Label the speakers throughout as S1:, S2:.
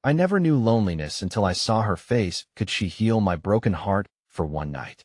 S1: I never knew loneliness until I saw her face. Could she heal my broken heart for one night?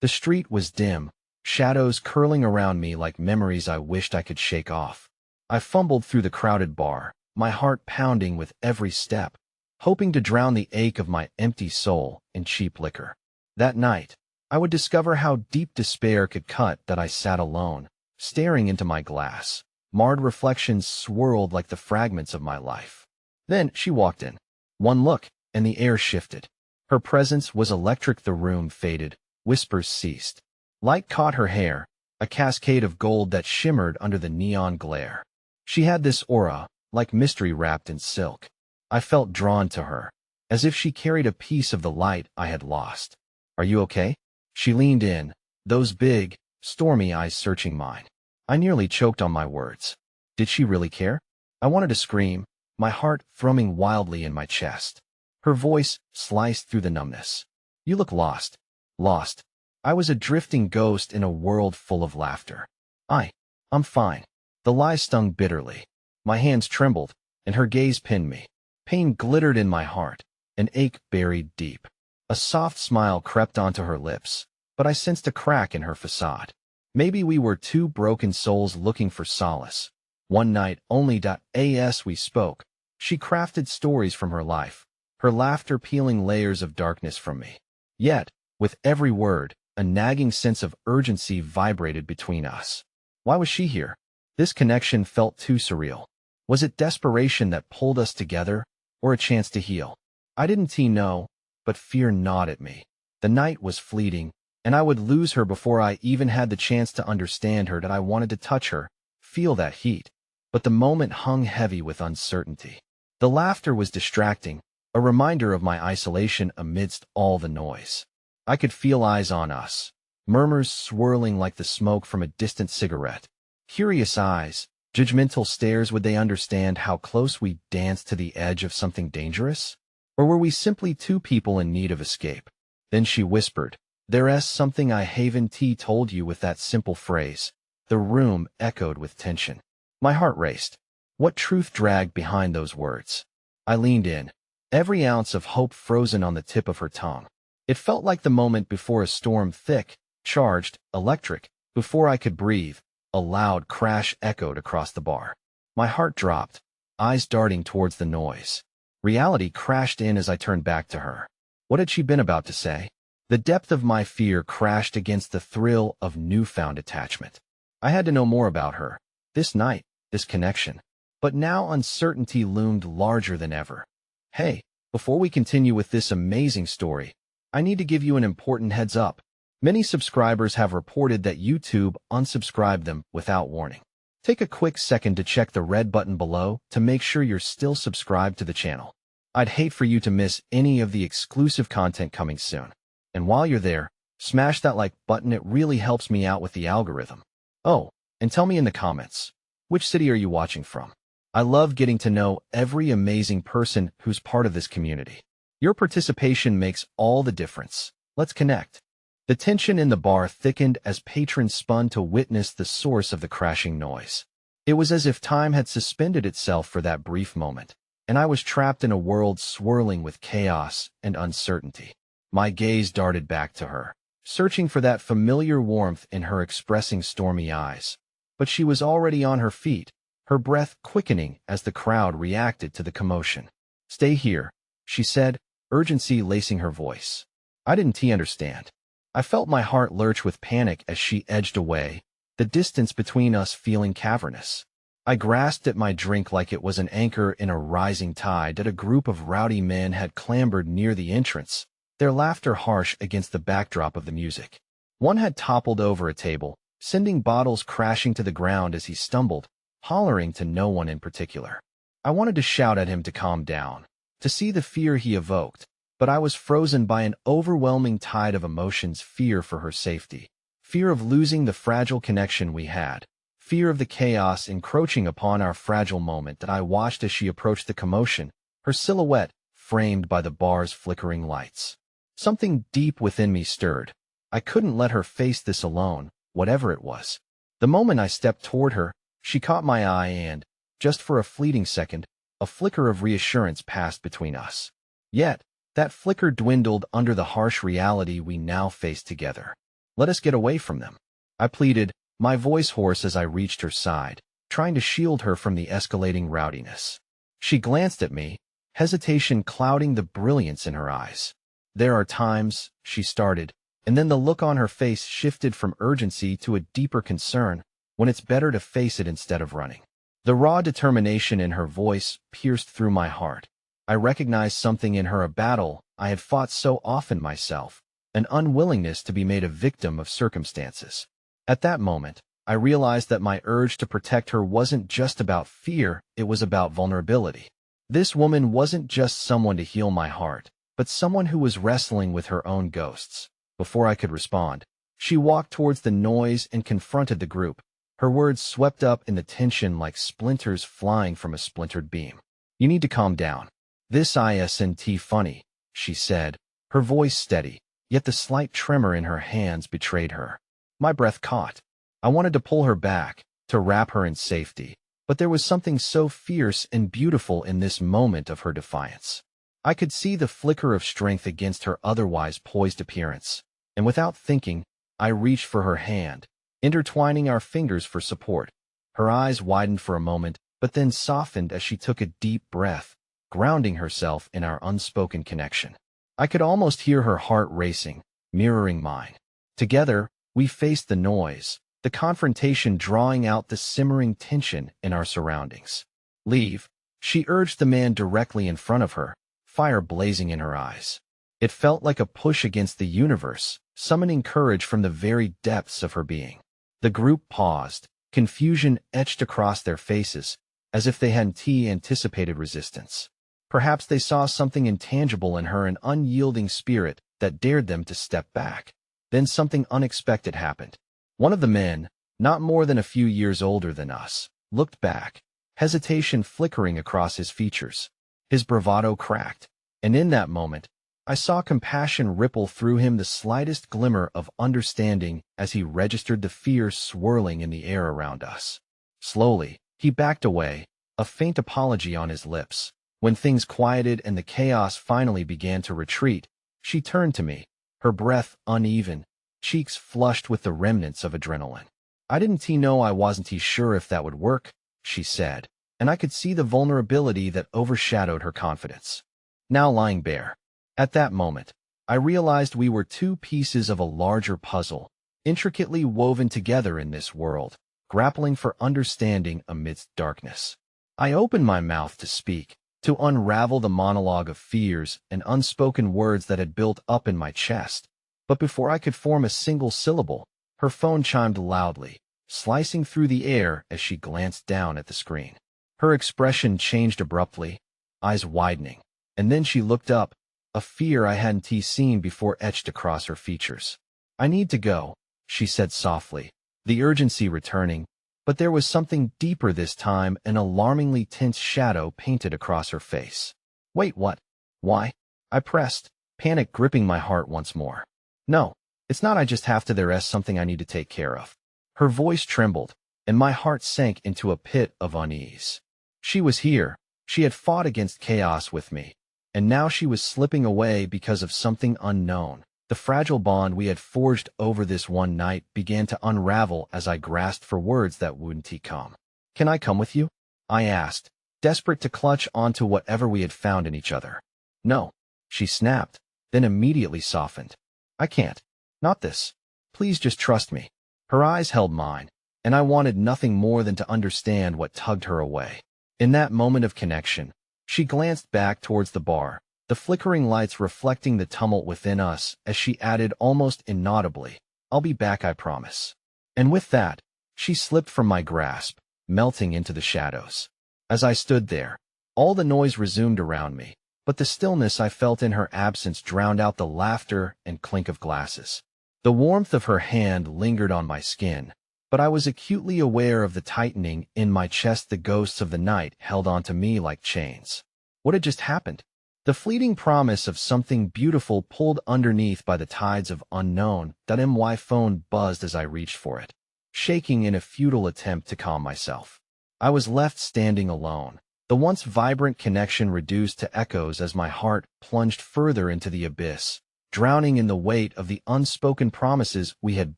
S1: The street was dim, shadows curling around me like memories I wished I could shake off. I fumbled through the crowded bar, my heart pounding with every step, hoping to drown the ache of my empty soul in cheap liquor. That night, I would discover how deep despair could cut. That I sat alone, staring into my glass. Marred reflections swirled like the fragments of my life. Then she walked in. One look, and the air shifted. Her presence was electric. The room faded, whispers ceased. Light caught her hair, a cascade of gold that shimmered under the neon glare. She had this aura, like mystery wrapped in silk. I felt drawn to her, as if she carried a piece of the light I had lost. "Are you okay?" She leaned in, those big, stormy eyes searching mine. I nearly choked on my words. Did she really care? I wanted to scream, my heart thrumming wildly in my chest. Her voice sliced through the numbness. "You look lost." Lost. I was a drifting ghost in a world full of laughter. I'm fine." The lie stung bitterly. My hands trembled, and her gaze pinned me. Pain glittered in my heart, an ache buried deep. A soft smile crept onto her lips, but I sensed a crack in her facade. Maybe we were two broken souls looking for solace. One night only. As we spoke, she crafted stories from her life, her laughter peeling layers of darkness from me. Yet, with every word, a nagging sense of urgency vibrated between us. Why was she here? This connection felt too surreal. Was it desperation that pulled us together, or a chance to heal? I didn't know, but fear gnawed at me. The night was fleeting, and I would lose her before I even had the chance to understand her. That I wanted to touch her, feel that heat. But the moment hung heavy with uncertainty. The laughter was distracting, a reminder of my isolation amidst all the noise. I could feel eyes on us, murmurs swirling like the smoke from a distant cigarette. Curious eyes, judgmental stares. Would they understand how close we danced to the edge of something dangerous? Or were we simply two people in need of escape? Then she whispered, "There's something I haven't told you." With that simple phrase, the room echoed with tension. My heart raced. What truth dragged behind those words? I leaned in, every ounce of hope frozen on the tip of her tongue. It felt like the moment before a storm, thick, charged, electric. Before I could breathe, a loud crash echoed across the bar. My heart dropped, eyes darting towards the noise. Reality crashed in as I turned back to her. What had she been about to say? The depth of my fear crashed against the thrill of newfound attachment. I had to know more about her. This night, this connection. But now uncertainty loomed larger than ever. Hey, before we continue with this amazing story, I need to give you an important heads up. Many subscribers have reported that YouTube unsubscribed them without warning. Take a quick second to check the red button below to make sure you're still subscribed to the channel. I'd hate for you to miss any of the exclusive content coming soon. And while you're there, smash that like button. It really helps me out with the algorithm. Oh, and tell me in the comments, which city are you watching from? I love getting to know every amazing person who's part of this community. Your participation makes all the difference. Let's connect. The tension in the bar thickened as patrons spun to witness the source of the crashing noise. It was as if time had suspended itself for that brief moment, and I was trapped in a world swirling with chaos and uncertainty. My gaze darted back to her, searching for that familiar warmth in her expressing stormy eyes. But she was already on her feet, her breath quickening as the crowd reacted to the commotion. "Stay here," she said, urgency lacing her voice. I didn't understand. I felt my heart lurch with panic as she edged away, the distance between us feeling cavernous. I grasped at my drink like it was an anchor in a rising tide. That a group of rowdy men had clambered near the entrance, their laughter harsh against the backdrop of the music. One had toppled over a table, sending bottles crashing to the ground as he stumbled, hollering to no one in particular. I wanted to shout at him to calm down, to see the fear he evoked, but I was frozen by an overwhelming tide of emotions. Fear for her safety, fear of losing the fragile connection we had, fear of the chaos encroaching upon our fragile moment. That I watched as she approached the commotion, her silhouette framed by the bar's flickering lights. Something deep within me stirred. I couldn't let her face this alone, whatever it was. The moment I stepped toward her, she caught my eye and, just for a fleeting second, a flicker of reassurance passed between us. Yet, that flicker dwindled under the harsh reality we now faced together. Let us get away from them, I pleaded, my voice hoarse as I reached her side, trying to shield her from the escalating rowdiness. She glanced at me, hesitation clouding the brilliance in her eyes. There are times, she started, and then the look on her face shifted from urgency to a deeper concern, when it's better to face it instead of running. The raw determination in her voice pierced through my heart. I recognized something in her, a battle I had fought so often myself, an unwillingness to be made a victim of circumstances. At that moment, I realized that my urge to protect her wasn't just about fear, it was about vulnerability. This woman wasn't just someone to heal my heart, but someone who was wrestling with her own ghosts. Before I could respond, she walked towards the noise and confronted the group. Her words swept up in the tension like splinters flying from a splintered beam. You need to calm down. This isn't funny, she said, her voice steady, yet the slight tremor in her hands betrayed her. My breath caught. I wanted to pull her back, to wrap her in safety, but there was something so fierce and beautiful in this moment of her defiance. I could see the flicker of strength against her otherwise poised appearance, and without thinking, I reached for her hand, intertwining our fingers for support. Her eyes widened for a moment, but then softened as she took a deep breath, grounding herself in our unspoken connection. I could almost hear her heart racing, mirroring mine. Together, we faced the noise, the confrontation drawing out the simmering tension in our surroundings. Leave, she urged the man directly in front of her, fire blazing in her eyes. It felt like a push against the universe, summoning courage from the very depths of her being. The group paused, confusion etched across their faces, as if they hadn't anticipated resistance. Perhaps they saw something intangible in her, an unyielding spirit that dared them to step back. Then something unexpected happened. One of the men, not more than a few years older than us, looked back, hesitation flickering across his features. His bravado cracked, and in that moment, I saw compassion ripple through him, the slightest glimmer of understanding as he registered the fear swirling in the air around us. Slowly, he backed away, a faint apology on his lips. When things quieted and the chaos finally began to retreat, she turned to me, her breath uneven, cheeks flushed with the remnants of adrenaline. I didn't know I wasn't sure if that would work, she said, and I could see the vulnerability that overshadowed her confidence. Now lying bare. At that moment, I realized we were two pieces of a larger puzzle, intricately woven together in this world, grappling for understanding amidst darkness. I opened my mouth to speak, to unravel the monologue of fears and unspoken words that had built up in my chest. But before I could form a single syllable, her phone chimed loudly, slicing through the air as she glanced down at the screen. Her expression changed abruptly, eyes widening, and then she looked up, a fear I hadn't seen before etched across her features. I need to go, she said softly, the urgency returning, but there was something deeper this time, an alarmingly tense shadow painted across her face. Wait, what? Why? I pressed, panic gripping my heart once more. No, it's not. I just have to. There's something I need to take care of. Her voice trembled, and my heart sank into a pit of unease. She was here. She had fought against chaos with me, and now she was slipping away because of something unknown. The fragile bond we had forged over this one night began to unravel as I grasped for words that wouldn't come. Can I come with you? I asked, desperate to clutch onto whatever we had found in each other. No, she snapped, then immediately softened. I can't. Not this. Please just trust me. Her eyes held mine, and I wanted nothing more than to understand what tugged her away. In that moment of connection, she glanced back towards the bar, the flickering lights reflecting the tumult within us as she added almost inaudibly, I'll be back, I promise. And with that, she slipped from my grasp, melting into the shadows. As I stood there, all the noise resumed around me, but the stillness I felt in her absence drowned out the laughter and clink of glasses. The warmth of her hand lingered on my skin, but I was acutely aware of the tightening in my chest. The ghosts of the night held onto me like chains. What had just happened? The fleeting promise of something beautiful pulled underneath by the tides of unknown. My phone buzzed as I reached for it, shaking in a futile attempt to calm myself. I was left standing alone, The once vibrant connection reduced to echoes as my heart plunged further into the abyss, drowning in the weight of the unspoken promises we had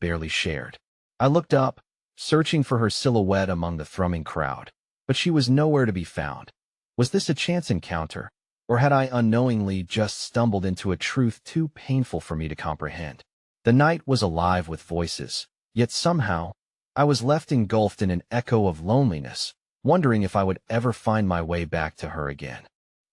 S1: barely shared. I looked up, searching for her silhouette among the thrumming crowd, but she was nowhere to be found. Was this a chance encounter, or had I unknowingly just stumbled into a truth too painful for me to comprehend? The night was alive with voices, yet somehow, I was left engulfed in an echo of loneliness, wondering if I would ever find my way back to her again.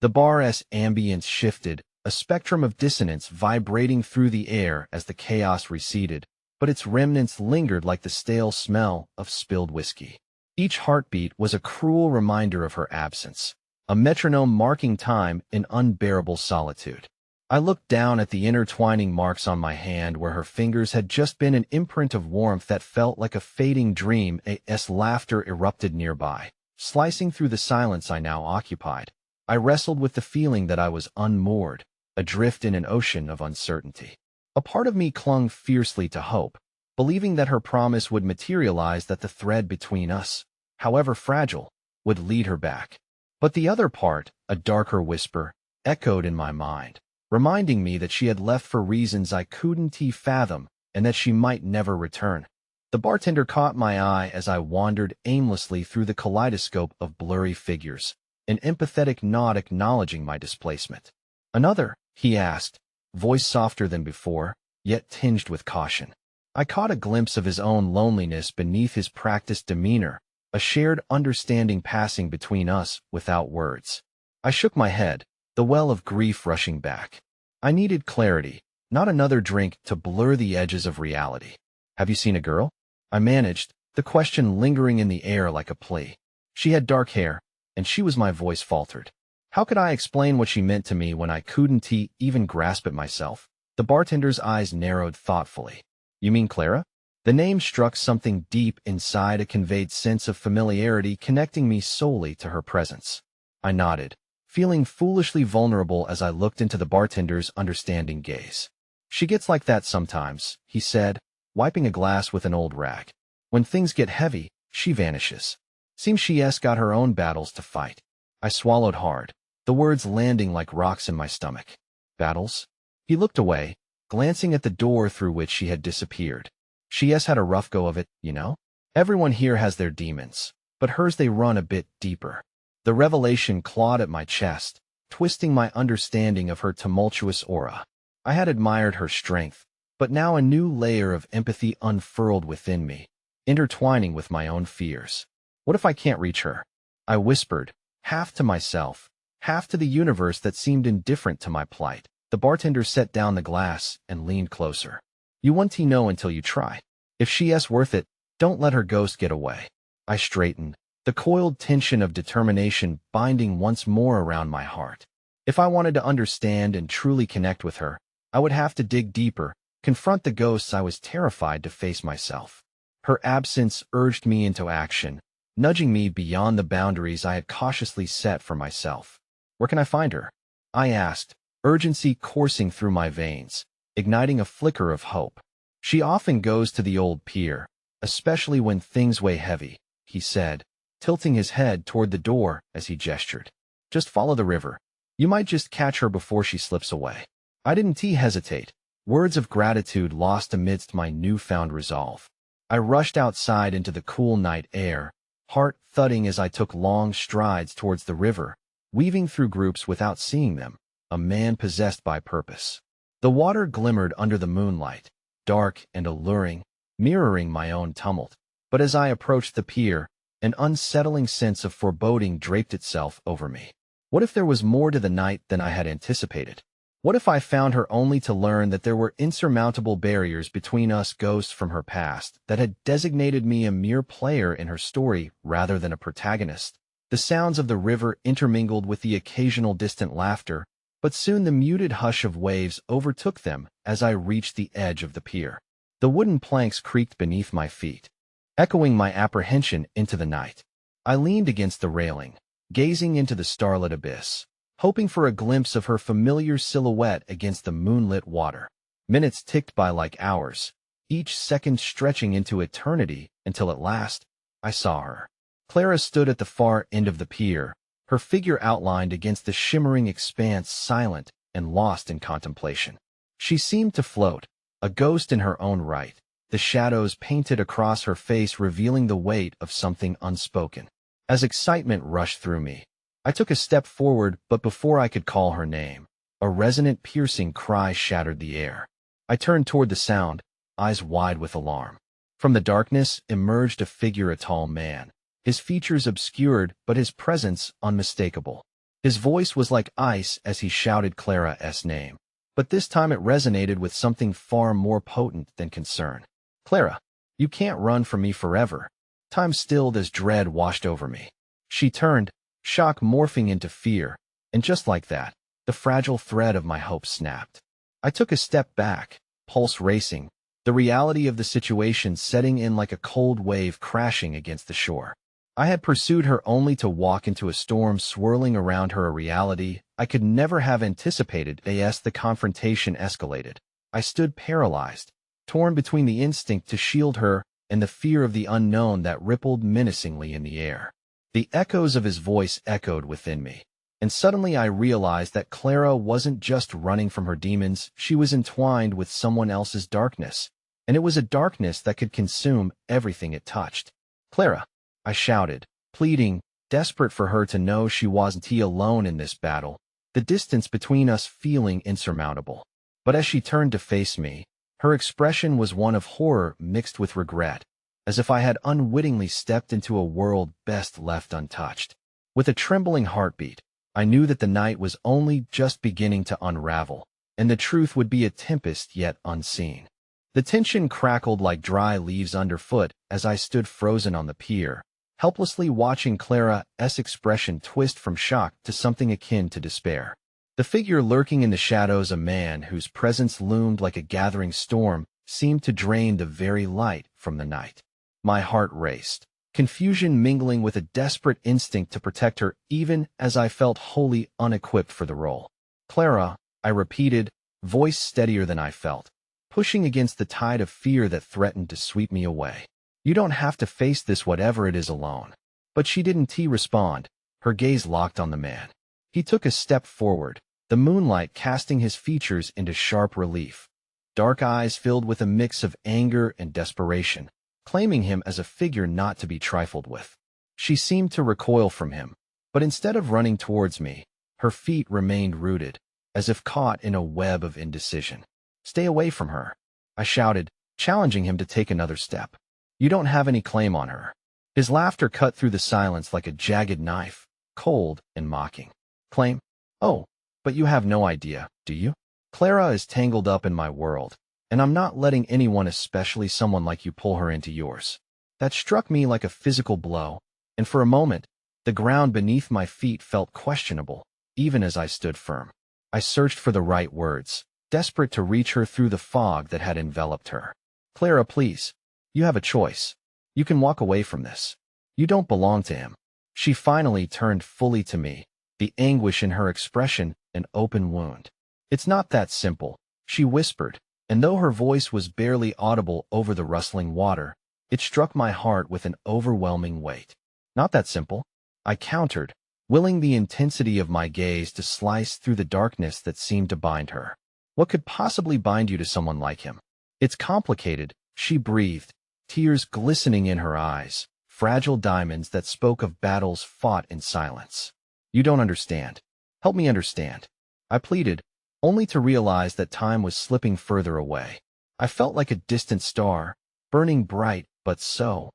S1: The bar's ambience shifted, a spectrum of dissonance vibrating through the air as the chaos receded, but its remnants lingered like the stale smell of spilled whiskey. Each heartbeat was a cruel reminder of her absence, a metronome marking time in unbearable solitude. I looked down at the intertwining marks on my hand where her fingers had just been an imprint of warmth that felt like a fading dream. As laughter erupted nearby, slicing through the silence I now occupied. I wrestled with the feeling that I was unmoored, adrift in an ocean of uncertainty. A part of me clung fiercely to hope, believing that her promise would materialize, that the thread between us, however fragile, would lead her back. But the other part, a darker whisper, echoed in my mind, reminding me that she had left for reasons I couldn't fathom and that she might never return. The bartender caught my eye as I wandered aimlessly through the kaleidoscope of blurry figures, an empathetic nod acknowledging my displacement. "Another?" he asked, voice softer than before, yet tinged with caution. I caught a glimpse of his own loneliness beneath his practiced demeanor, a shared understanding passing between us without words. I shook my head, the well of grief rushing back. I needed clarity, not another drink to blur the edges of reality. "Have you seen a girl?" I managed, the question lingering in the air like a plea. She had dark hair, and my voice faltered. How could I explain what she meant to me when I couldn't even grasp it myself? The bartender's eyes narrowed thoughtfully. "You mean Clara?" The name struck something deep inside, a conveyed sense of familiarity connecting me solely to her presence. I nodded, feeling foolishly vulnerable as I looked into the bartender's understanding gaze. "She gets like that sometimes," he said, wiping a glass with an old rag. "When things get heavy, she vanishes. Seems she's got her own battles to fight." I swallowed hard, the words landing like rocks in my stomach. "Battles?" He looked away, glancing at the door through which she had disappeared. "She's had a rough go of it, you know? Everyone here has their demons, but hers they run a bit deeper." The revelation clawed at my chest, twisting my understanding of her tumultuous aura. I had admired her strength, but now a new layer of empathy unfurled within me, intertwining with my own fears. "What if I can't reach her?" I whispered, half to myself, half to the universe that seemed indifferent to my plight. The bartender set down the glass and leaned closer. "You won't know until you try. If she's worth it, don't let her ghost get away." I straightened, the coiled tension of determination binding once more around my heart. If I wanted to understand and truly connect with her, I would have to dig deeper, confront the ghosts I was terrified to face myself. Her absence urged me into action, nudging me beyond the boundaries I had cautiously set for myself. "Where can I find her?" I asked, urgency coursing through my veins, igniting a flicker of hope. "She often goes to the old pier, especially when things weigh heavy," he said, tilting his head toward the door as he gestured. "Just follow the river. You might just catch her before she slips away." I didn't hesitate, words of gratitude lost amidst my newfound resolve. I rushed outside into the cool night air, heart thudding as I took long strides towards the river, weaving through groups without seeing them, a man possessed by purpose. The water glimmered under the moonlight, dark and alluring, mirroring my own tumult. But as I approached the pier, an unsettling sense of foreboding draped itself over me. What if there was more to the night than I had anticipated? What if I found her only to learn that there were insurmountable barriers between us, ghosts from her past, that had designated me a mere player in her story rather than a protagonist? The sounds of the river intermingled with the occasional distant laughter, but soon the muted hush of waves overtook them as I reached the edge of the pier. The wooden planks creaked beneath my feet, echoing my apprehension into the night. I leaned against the railing, gazing into the starlit abyss, hoping for a glimpse of her familiar silhouette against the moonlit water. Minutes ticked by like hours, each second stretching into eternity, until at last, I saw her. Clara stood at the far end of the pier, her figure outlined against the shimmering expanse, silent and lost in contemplation. She seemed to float, a ghost in her own right, the shadows painted across her face revealing the weight of something unspoken. As excitement rushed through me, I took a step forward, but before I could call her name, a resonant, piercing cry shattered the air. I turned toward the sound, eyes wide with alarm. From the darkness emerged a figure, a tall man, his features obscured but his presence unmistakable. His voice was like ice as he shouted Clara's name, but this time it resonated with something far more potent than concern. "Clara, you can't run from me forever." Time stilled as dread washed over me. She turned, shock morphing into fear, and just like that, the fragile thread of my hope snapped. I took a step back, pulse racing, the reality of the situation setting in like a cold wave crashing against the shore. I had pursued her only to walk into a storm swirling around her, a reality I could never have anticipated. As the confrontation escalated, I stood paralyzed, torn between the instinct to shield her and the fear of the unknown that rippled menacingly in the air. The echoes of his voice echoed within me, and suddenly I realized that Clara wasn't just running from her demons, she was entwined with someone else's darkness, and it was a darkness that could consume everything it touched. "Clara," I shouted, pleading, desperate for her to know she wasn't alone in this battle, the distance between us feeling insurmountable. But as she turned to face me, her expression was one of horror mixed with regret, as if I had unwittingly stepped into a world best left untouched. With a trembling heartbeat, I knew that the night was only just beginning to unravel, and the truth would be a tempest yet unseen. The tension crackled like dry leaves underfoot as I stood frozen on the pier, helplessly watching Clara's expression twist from shock to something akin to despair. The figure lurking in the shadows, a man whose presence loomed like a gathering storm, seemed to drain the very light from the night. My heart raced, confusion mingling with a desperate instinct to protect her even as I felt wholly unequipped for the role. "Clara," I repeated, voice steadier than I felt, pushing against the tide of fear that threatened to sweep me away. "You don't have to face this, whatever it is, alone." But she didn't respond, her gaze locked on the man. He took a step forward, the moonlight casting his features into sharp relief. Dark eyes filled with a mix of anger and desperation, claiming him as a figure not to be trifled with. She seemed to recoil from him, but instead of running towards me, her feet remained rooted, as if caught in a web of indecision. "Stay away from her," I shouted, challenging him to take another step. "You don't have any claim on her." His laughter cut through the silence like a jagged knife, cold and mocking. "Claim? Oh, but you have no idea, do you? Clara is tangled up in my world, and I'm not letting anyone, especially someone like you, pull her into yours." That struck me like a physical blow, and for a moment, the ground beneath my feet felt questionable, even as I stood firm. I searched for the right words, desperate to reach her through the fog that had enveloped her. "Clara, please. You have a choice. You can walk away from this. You don't belong to him." She finally turned fully to me, the anguish in her expression an open wound. "It's not that simple," she whispered, and though her voice was barely audible over the rustling water, it struck my heart with an overwhelming weight. "Not that simple," I countered, willing the intensity of my gaze to slice through the darkness that seemed to bind her. "What could possibly bind you to someone like him?" "It's complicated," she breathed, tears glistening in her eyes, fragile diamonds that spoke of battles fought in silence. "You don't understand. Help me understand," I pleaded, only to realize that time was slipping further away. I felt like a distant star, burning bright but so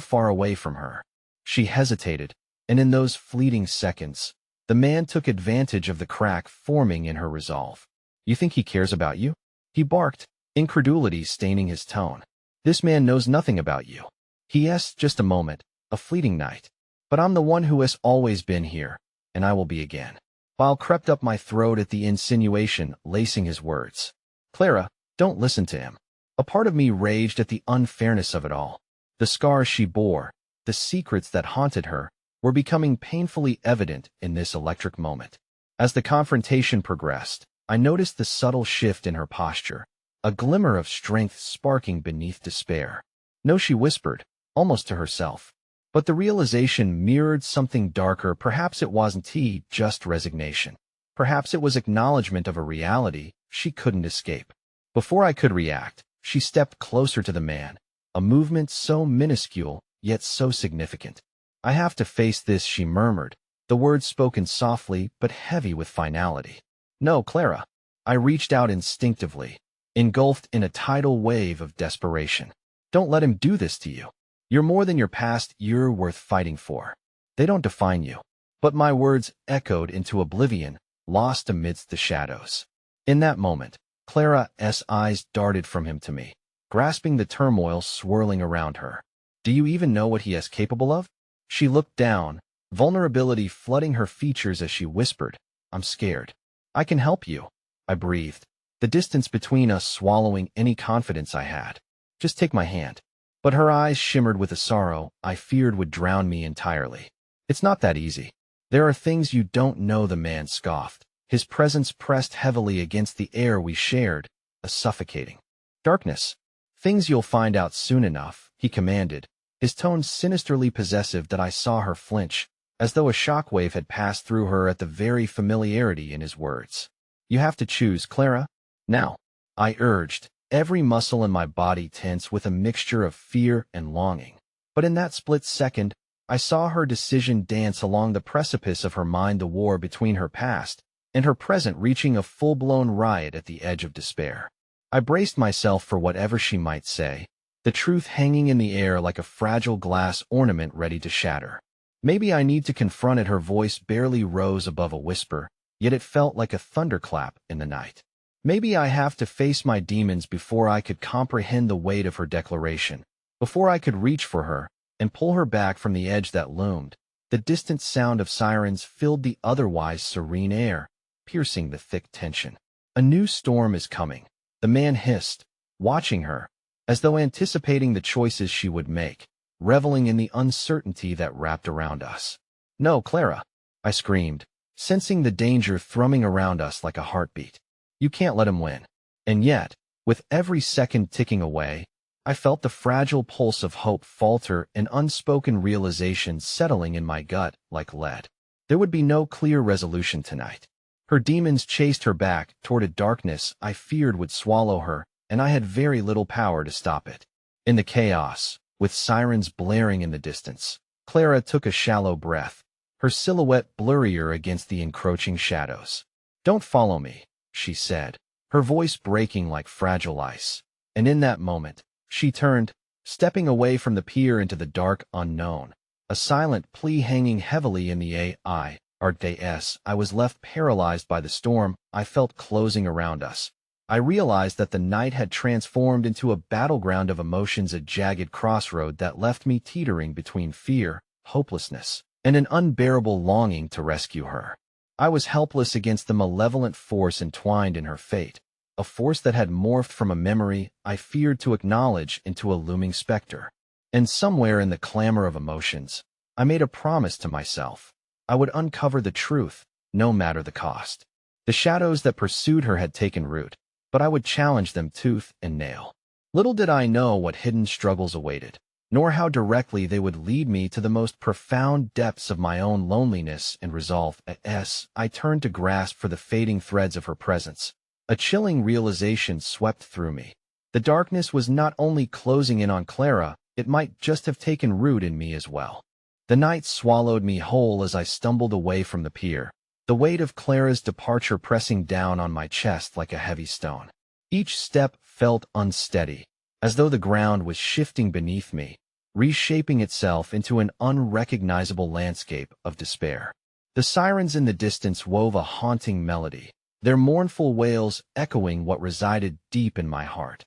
S1: far away from her. She hesitated, and in those fleeting seconds, the man took advantage of the crack forming in her resolve. "You think he cares about you?" he barked, incredulity staining his tone. "This man knows nothing about you. He just a moment, a fleeting night. But I'm the one who has always been here, and I will be again." Bile crept up my throat at the insinuation lacing his words. "Clara, don't listen to him." A part of me raged at the unfairness of it all. The scars she bore, the secrets that haunted her, were becoming painfully evident in this electric moment. As the confrontation progressed, I noticed the subtle shift in her posture, a glimmer of strength sparking beneath despair. "No," she whispered, almost to herself. But the realization mirrored something darker. Perhaps it wasn't just resignation. Perhaps it was acknowledgement of a reality she couldn't escape. Before I could react, she stepped closer to the man, a movement so minuscule, yet so significant. "I have to face this," she murmured, the words spoken softly but heavy with finality. "No, Clara." I reached out instinctively, engulfed in a tidal wave of desperation. "Don't let him do this to you. You're more than your past, you're worth fighting for. They don't define you." But my words echoed into oblivion, lost amidst the shadows. In that moment, Clara's eyes darted from him to me, grasping the turmoil swirling around her. "Do you even know what he is capable of?" She looked down, vulnerability flooding her features as she whispered, "I'm scared." "I can help you," I breathed, the distance between us swallowing any confidence I had. "Just take my hand." But her eyes shimmered with a sorrow I feared would drown me entirely. "It's not that easy. There are things you don't know," the man scoffed. His presence pressed heavily against the air we shared, a suffocating darkness. "Things you'll find out soon enough," he commanded, his tone sinisterly possessive that I saw her flinch, as though a shockwave had passed through her at the very familiarity in his words. "You have to choose, Clara. Now," I urged, every muscle in my body tense with a mixture of fear and longing. But in that split second, I saw her decision dance along the precipice of her mind, the war between her past and her present reaching a full-blown riot at the edge of despair. I braced myself for whatever she might say, the truth hanging in the air like a fragile glass ornament ready to shatter. Maybe I need to confront it. Her voice barely rose above a whisper, yet it felt like a thunderclap in the night. Maybe I have to face my demons. Before I could comprehend the weight of her declaration, before I could reach for her and pull her back from the edge that loomed, the distant sound of sirens filled the otherwise serene air, piercing the thick tension. "A new storm is coming," the man hissed, watching her, as though anticipating the choices she would make, reveling in the uncertainty that wrapped around us. "No, Clara," I screamed, sensing the danger thrumming around us like a heartbeat. "You can't let him win." And yet, with every second ticking away, I felt the fragile pulse of hope falter, an unspoken realization settling in my gut like lead. There would be no clear resolution tonight. Her demons chased her back toward a darkness I feared would swallow her, and I had very little power to stop it. In the chaos, with sirens blaring in the distance, Clara took a shallow breath, her silhouette blurrier against the encroaching shadows. "Don't follow me," she said, her voice breaking like fragile ice. And in that moment, she turned, stepping away from the pier into the dark unknown, a silent plea hanging heavily in the air. I was left paralyzed by the storm I felt closing around us. I realized that the night had transformed into a battleground of emotions, a jagged crossroad that left me teetering between fear, hopelessness, and an unbearable longing to rescue her. I was helpless against the malevolent force entwined in her fate, a force that had morphed from a memory I feared to acknowledge into a looming specter. And somewhere in the clamor of emotions, I made a promise to myself. I would uncover the truth, no matter the cost. The shadows that pursued her had taken root, but I would challenge them tooth and nail. Little did I know what hidden struggles awaited, nor how directly they would lead me to the most profound depths of my own loneliness and resolve. As I turned to grasp for the fading threads of her presence, a chilling realization swept through me. The darkness was not only closing in on Clara, it might just have taken root in me as well. The night swallowed me whole as I stumbled away from the pier, the weight of Clara's departure pressing down on my chest like a heavy stone. Each step felt unsteady, as though the ground was shifting beneath me, reshaping itself into an unrecognizable landscape of despair. The sirens in the distance wove a haunting melody, their mournful wails echoing what resided deep in my heart.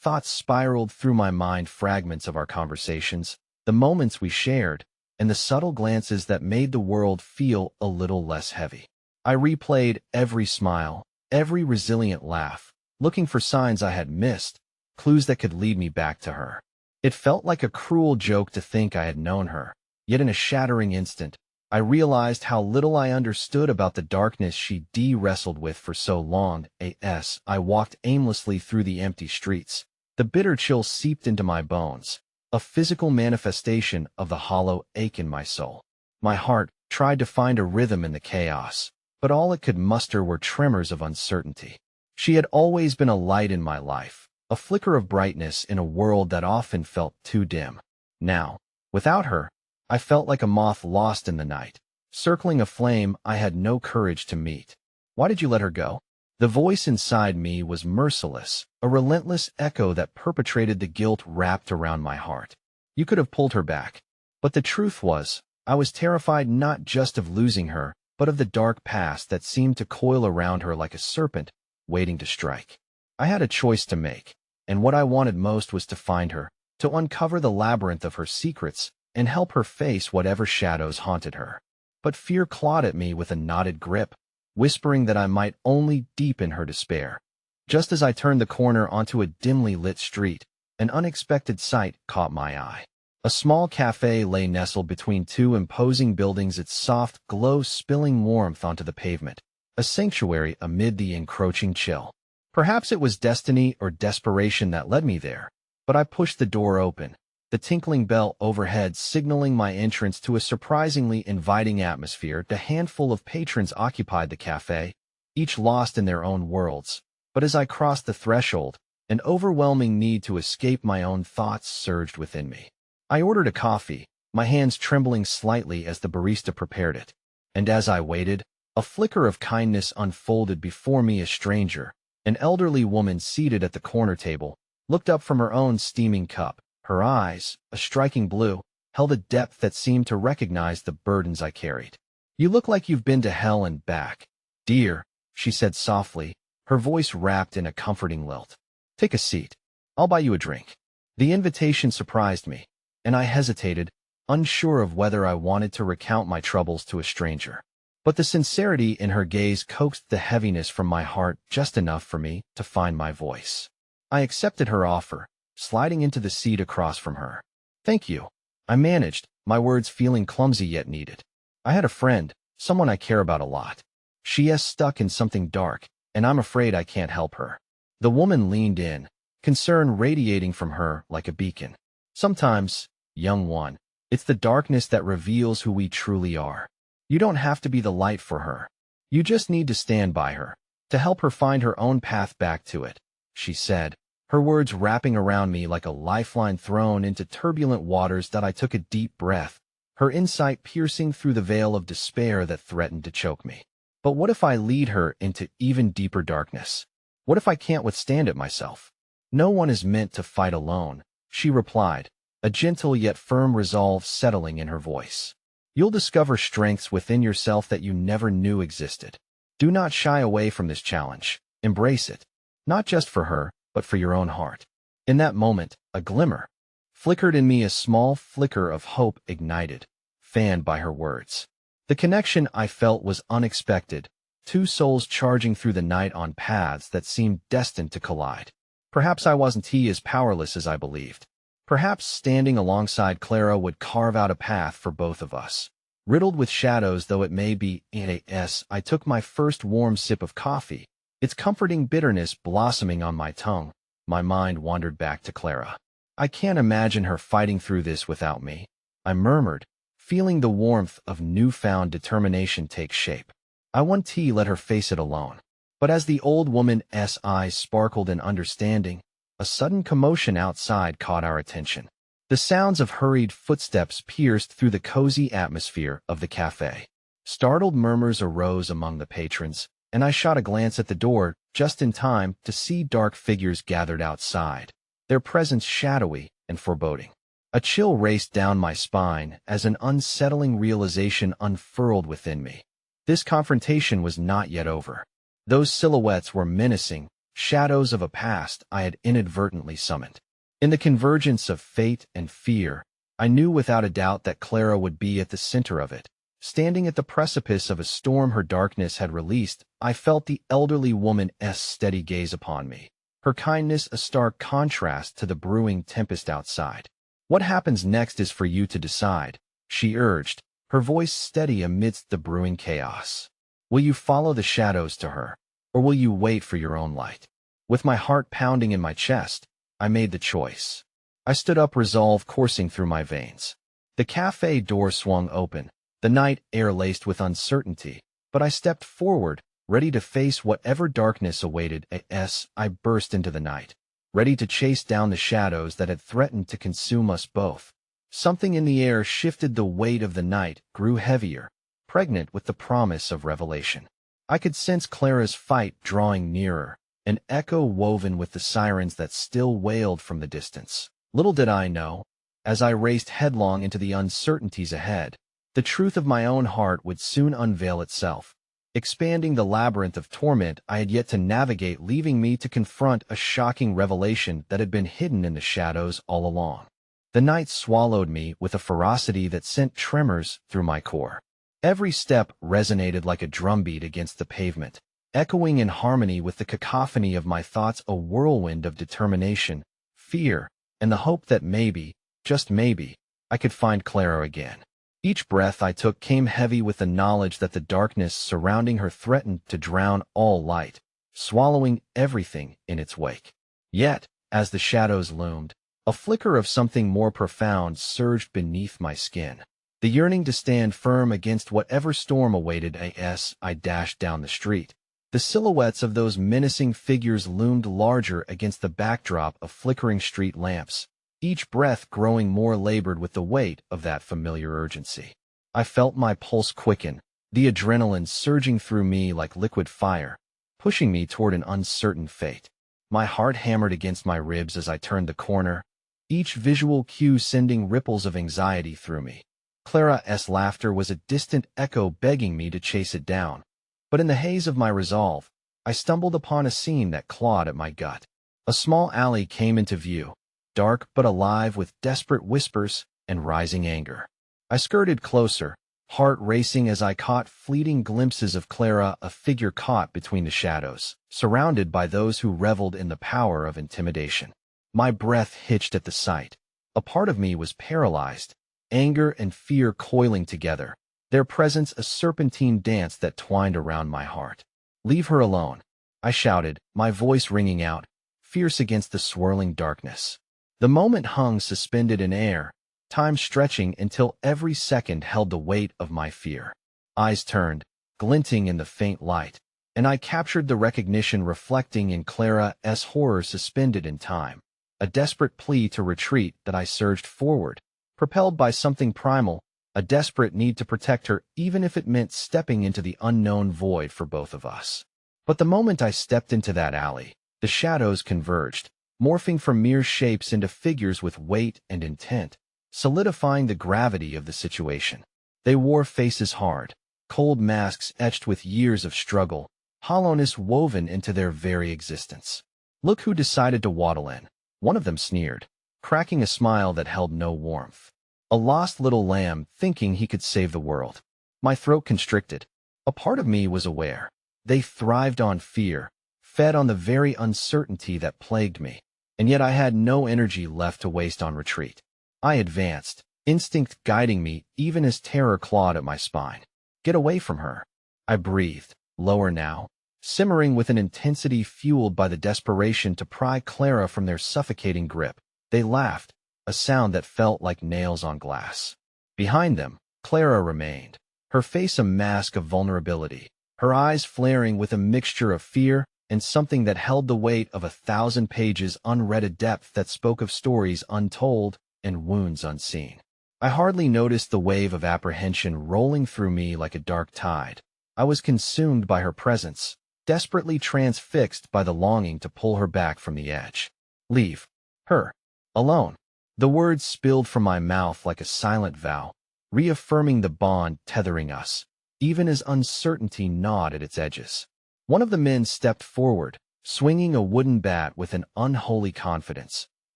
S1: Thoughts spiraled through my mind, fragments of our conversations, the moments we shared, and the subtle glances that made the world feel a little less heavy. I replayed every smile, every resilient laugh, looking for signs I had missed, clues that could lead me back to her. It felt like a cruel joke to think I had known her, yet in a shattering instant, I realized how little I understood about the darkness she wrestled with for so long. I walked aimlessly through the empty streets. The bitter chill seeped into my bones, a physical manifestation of the hollow ache in my soul. My heart tried to find a rhythm in the chaos, but all it could muster were tremors of uncertainty. She had always been a light in my life, a flicker of brightness in a world that often felt too dim. Now, without her, I felt like a moth lost in the night, circling a flame I had no courage to meet. Why did you let her go? The voice inside me was merciless, a relentless echo that perpetrated the guilt wrapped around my heart. You could have pulled her back. But the truth was, I was terrified not just of losing her, but of the dark past that seemed to coil around her like a serpent, waiting to strike. I had a choice to make, and what I wanted most was to find her, to uncover the labyrinth of her secrets, and help her face whatever shadows haunted her. But fear clawed at me with a knotted grip, whispering that I might only deepen her despair. Just as I turned the corner onto a dimly lit street, an unexpected sight caught my eye. A small café lay nestled between two imposing buildings, its soft glow spilling warmth onto the pavement, a sanctuary amid the encroaching chill. Perhaps it was destiny or desperation that led me there, but I pushed the door open, the tinkling bell overhead signaling my entrance to a surprisingly inviting atmosphere. A handful of patrons occupied the café, each lost in their own worlds. But as I crossed the threshold, an overwhelming need to escape my own thoughts surged within me. I ordered a coffee, my hands trembling slightly as the barista prepared it. And as I waited, a flicker of kindness unfolded before me. A stranger, an elderly woman seated at the corner table, looked up from her own steaming cup. Her eyes, a striking blue, held a depth that seemed to recognize the burdens I carried. "You look like you've been to hell and back, dear," she said softly, her voice wrapped in a comforting lilt. "Take a seat. I'll buy you a drink." The invitation surprised me, and I hesitated, unsure of whether I wanted to recount my troubles to a stranger. But the sincerity in her gaze coaxed the heaviness from my heart just enough for me to find my voice. I accepted her offer, sliding into the seat across from her. "Thank you," I managed, my words feeling clumsy yet needed. "I had a friend, someone I care about a lot. She is stuck in something dark, and I'm afraid I can't help her." The woman leaned in, concern radiating from her like a beacon. "Sometimes, young one, it's the darkness that reveals who we truly are. You don't have to be the light for her. You just need to stand by her, to help her find her own path back to it," she said, her words wrapping around me like a lifeline thrown into turbulent waters. That I took a deep breath, her insight piercing through the veil of despair that threatened to choke me. But what if I lead her into even deeper darkness? What if I can't withstand it myself? "No one is meant to fight alone," she replied, a gentle yet firm resolve settling in her voice. "You'll discover strengths within yourself that you never knew existed. Do not shy away from this challenge. Embrace it, not just for her, but for your own heart." In that moment, a glimmer flickered in me, a small flicker of hope ignited, fanned by her words. The connection I felt was unexpected, two souls charging through the night on paths that seemed destined to collide. Perhaps I wasn't as powerless as I believed. Perhaps standing alongside Clara would carve out a path for both of us. Riddled with shadows though it may be, I took my first warm sip of coffee, its comforting bitterness blossoming on my tongue. My mind wandered back to Clara. "I can't imagine her fighting through this without me," I murmured, feeling the warmth of newfound determination take shape. I won't let her face it alone. But as the old woman's eyes sparkled in understanding, a sudden commotion outside caught our attention. The sounds of hurried footsteps pierced through the cozy atmosphere of the café. Startled murmurs arose among the patrons, and I shot a glance at the door just in time to see dark figures gathered outside, their presence shadowy and foreboding. A chill raced down my spine as an unsettling realization unfurled within me. This confrontation was not yet over. Those silhouettes were menacing, shadows of a past I had inadvertently summoned. In the convergence of fate and fear, I knew without a doubt that Clara would be at the center of it. Standing at the precipice of a storm her darkness had released, I felt the elderly woman's steady gaze upon me, her kindness a stark contrast to the brewing tempest outside. "What happens next is for you to decide," she urged, her voice steady amidst the brewing chaos. "Will you follow the shadows to her, or will you wait for your own light?" With my heart pounding in my chest, I made the choice. I stood up, resolve coursing through my veins. The cafe door swung open, the night air laced with uncertainty, but I stepped forward, ready to face whatever darkness awaited. As I burst into the night, ready to chase down the shadows that had threatened to consume us both. Something in the air shifted, the weight of the night grew heavier, pregnant with the promise of revelation. I could sense Clara's fight drawing nearer, an echo woven with the sirens that still wailed from the distance. Little did I know, as I raced headlong into the uncertainties ahead, the truth of my own heart would soon unveil itself, expanding the labyrinth of torment I had yet to navigate, leaving me to confront a shocking revelation that had been hidden in the shadows all along. The night swallowed me with a ferocity that sent tremors through my core. Every step resonated like a drumbeat against the pavement, echoing in harmony with the cacophony of my thoughts, a whirlwind of determination, fear, and the hope that maybe, just maybe, I could find Clara again. Each breath I took came heavy with the knowledge that the darkness surrounding her threatened to drown all light, swallowing everything in its wake. Yet, as the shadows loomed, a flicker of something more profound surged beneath my skin. The yearning to stand firm against whatever storm awaited. As I dashed down the street, the silhouettes of those menacing figures loomed larger against the backdrop of flickering street lamps, each breath growing more labored with the weight of that familiar urgency. I felt my pulse quicken, the adrenaline surging through me like liquid fire, pushing me toward an uncertain fate. My heart hammered against my ribs as I turned the corner, each visual cue sending ripples of anxiety through me. Clara's laughter was a distant echo begging me to chase it down, but in the haze of my resolve, I stumbled upon a scene that clawed at my gut. A small alley came into view, dark but alive with desperate whispers and rising anger. I skirted closer, heart racing as I caught fleeting glimpses of Clara, a figure caught between the shadows, surrounded by those who reveled in the power of intimidation. My breath hitched at the sight. A part of me was paralyzed, anger and fear coiling together, their presence a serpentine dance that twined around my heart. "Leave her alone," I shouted, my voice ringing out, fierce against the swirling darkness. The moment hung suspended in air, time stretching until every second held the weight of my fear. Eyes turned, glinting in the faint light, and I captured the recognition reflecting in Clara's horror suspended in time. A desperate plea to retreat that I surged forward, propelled by something primal, a desperate need to protect her even if it meant stepping into the unknown void for both of us. But the moment I stepped into that alley, the shadows converged, morphing from mere shapes into figures with weight and intent, solidifying the gravity of the situation. They wore faces hard, cold masks etched with years of struggle, hollowness woven into their very existence. "Look who decided to waddle in," one of them sneered, cracking a smile that held no warmth. A lost little lamb thinking he could save the world. My throat constricted. A part of me was aware. They thrived on fear, fed on the very uncertainty that plagued me, and yet I had no energy left to waste on retreat. I advanced, instinct guiding me even as terror clawed at my spine. "Get away from her," I breathed, lower now, simmering with an intensity fueled by the desperation to pry Clara from their suffocating grip. They laughed, a sound that felt like nails on glass. Behind them, Clara remained, her face a mask of vulnerability, her eyes flaring with a mixture of fear and something that held the weight of 1,000 pages unread, a depth that spoke of stories untold and wounds unseen. I hardly noticed the wave of apprehension rolling through me like a dark tide. I was consumed by her presence, desperately transfixed by the longing to pull her back from the edge. "Leave her alone." The words spilled from my mouth like a silent vow, reaffirming the bond tethering us, even as uncertainty gnawed at its edges. One of the men stepped forward, swinging a wooden bat with an unholy confidence.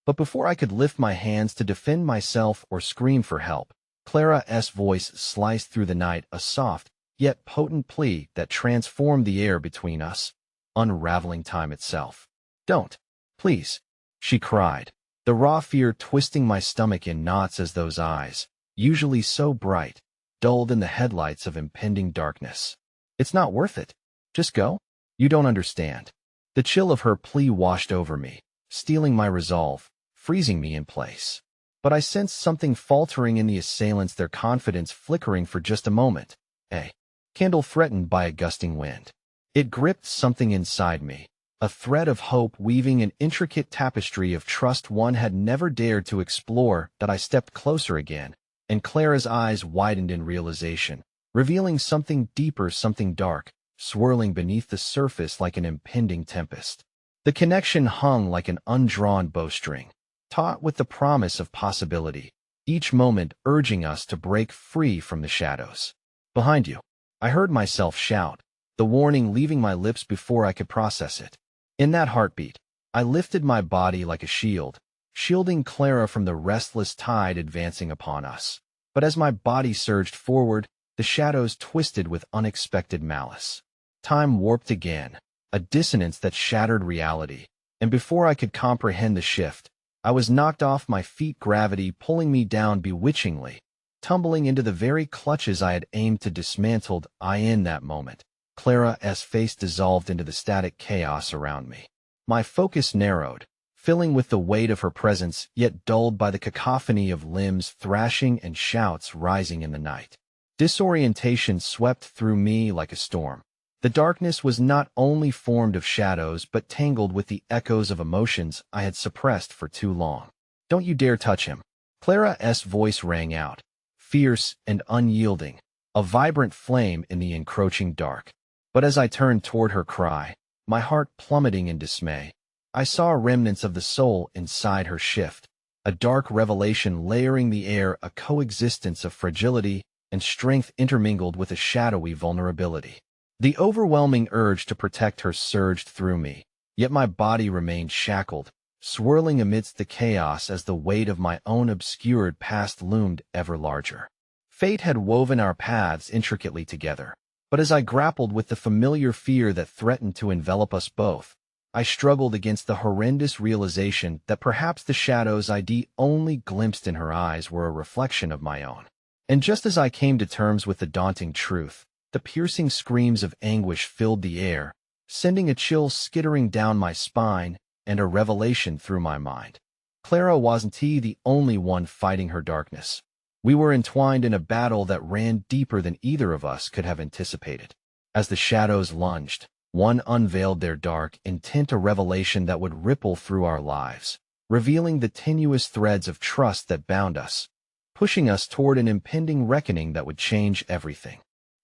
S1: But before I could lift my hands to defend myself or scream for help, Clara's voice sliced through the night, a soft, yet potent plea that transformed the air between us, unraveling time itself. "Don't, please," she cried, the raw fear twisting my stomach in knots as those eyes, usually so bright, dulled in the headlights of impending darkness. "It's not worth it. Just go. You don't understand." The chill of her plea washed over me, stealing my resolve, freezing me in place. But I sensed something faltering in the assailants, their confidence flickering for just a moment. A candle threatened by a gusting wind. It gripped something inside me, a thread of hope weaving an intricate tapestry of trust one had never dared to explore. That I stepped closer again, and Clara's eyes widened in realization, revealing something deeper, something dark, swirling beneath the surface like an impending tempest. The connection hung like an undrawn bowstring, taut with the promise of possibility, each moment urging us to break free from the shadows. "Behind you," I heard myself shout, the warning leaving my lips before I could process it. In that heartbeat, I lifted my body like a shield, shielding Clara from the restless tide advancing upon us. But as my body surged forward, the shadows twisted with unexpected malice. Time warped again, a dissonance that shattered reality, and before I could comprehend the shift, I was knocked off my feet, gravity pulling me down bewitchingly, tumbling into the very clutches I had aimed to dismantle. In that moment, Clara's face dissolved into the static chaos around me. My focus narrowed, filling with the weight of her presence, yet dulled by the cacophony of limbs thrashing and shouts rising in the night. Disorientation swept through me like a storm. The darkness was not only formed of shadows but tangled with the echoes of emotions I had suppressed for too long. "Don't you dare touch him!" Clara's voice rang out, fierce and unyielding, a vibrant flame in the encroaching dark. But as I turned toward her cry, my heart plummeting in dismay, I saw remnants of the soul inside her shift, a dark revelation layering the air, a coexistence of fragility and strength intermingled with a shadowy vulnerability. The overwhelming urge to protect her surged through me, yet my body remained shackled, swirling amidst the chaos as the weight of my own obscured past loomed ever larger. Fate had woven our paths intricately together, but as I grappled with the familiar fear that threatened to envelop us both, I struggled against the horrendous realization that perhaps the shadows I'd only glimpsed in her eyes were a reflection of my own. And just as I came to terms with the daunting truth, the piercing screams of anguish filled the air, sending a chill skittering down my spine and a revelation through my mind. Clara wasn't the only one fighting her darkness. We were entwined in a battle that ran deeper than either of us could have anticipated. As the shadows lunged, one unveiled their dark intent, a revelation that would ripple through our lives, revealing the tenuous threads of trust that bound us, pushing us toward an impending reckoning that would change everything.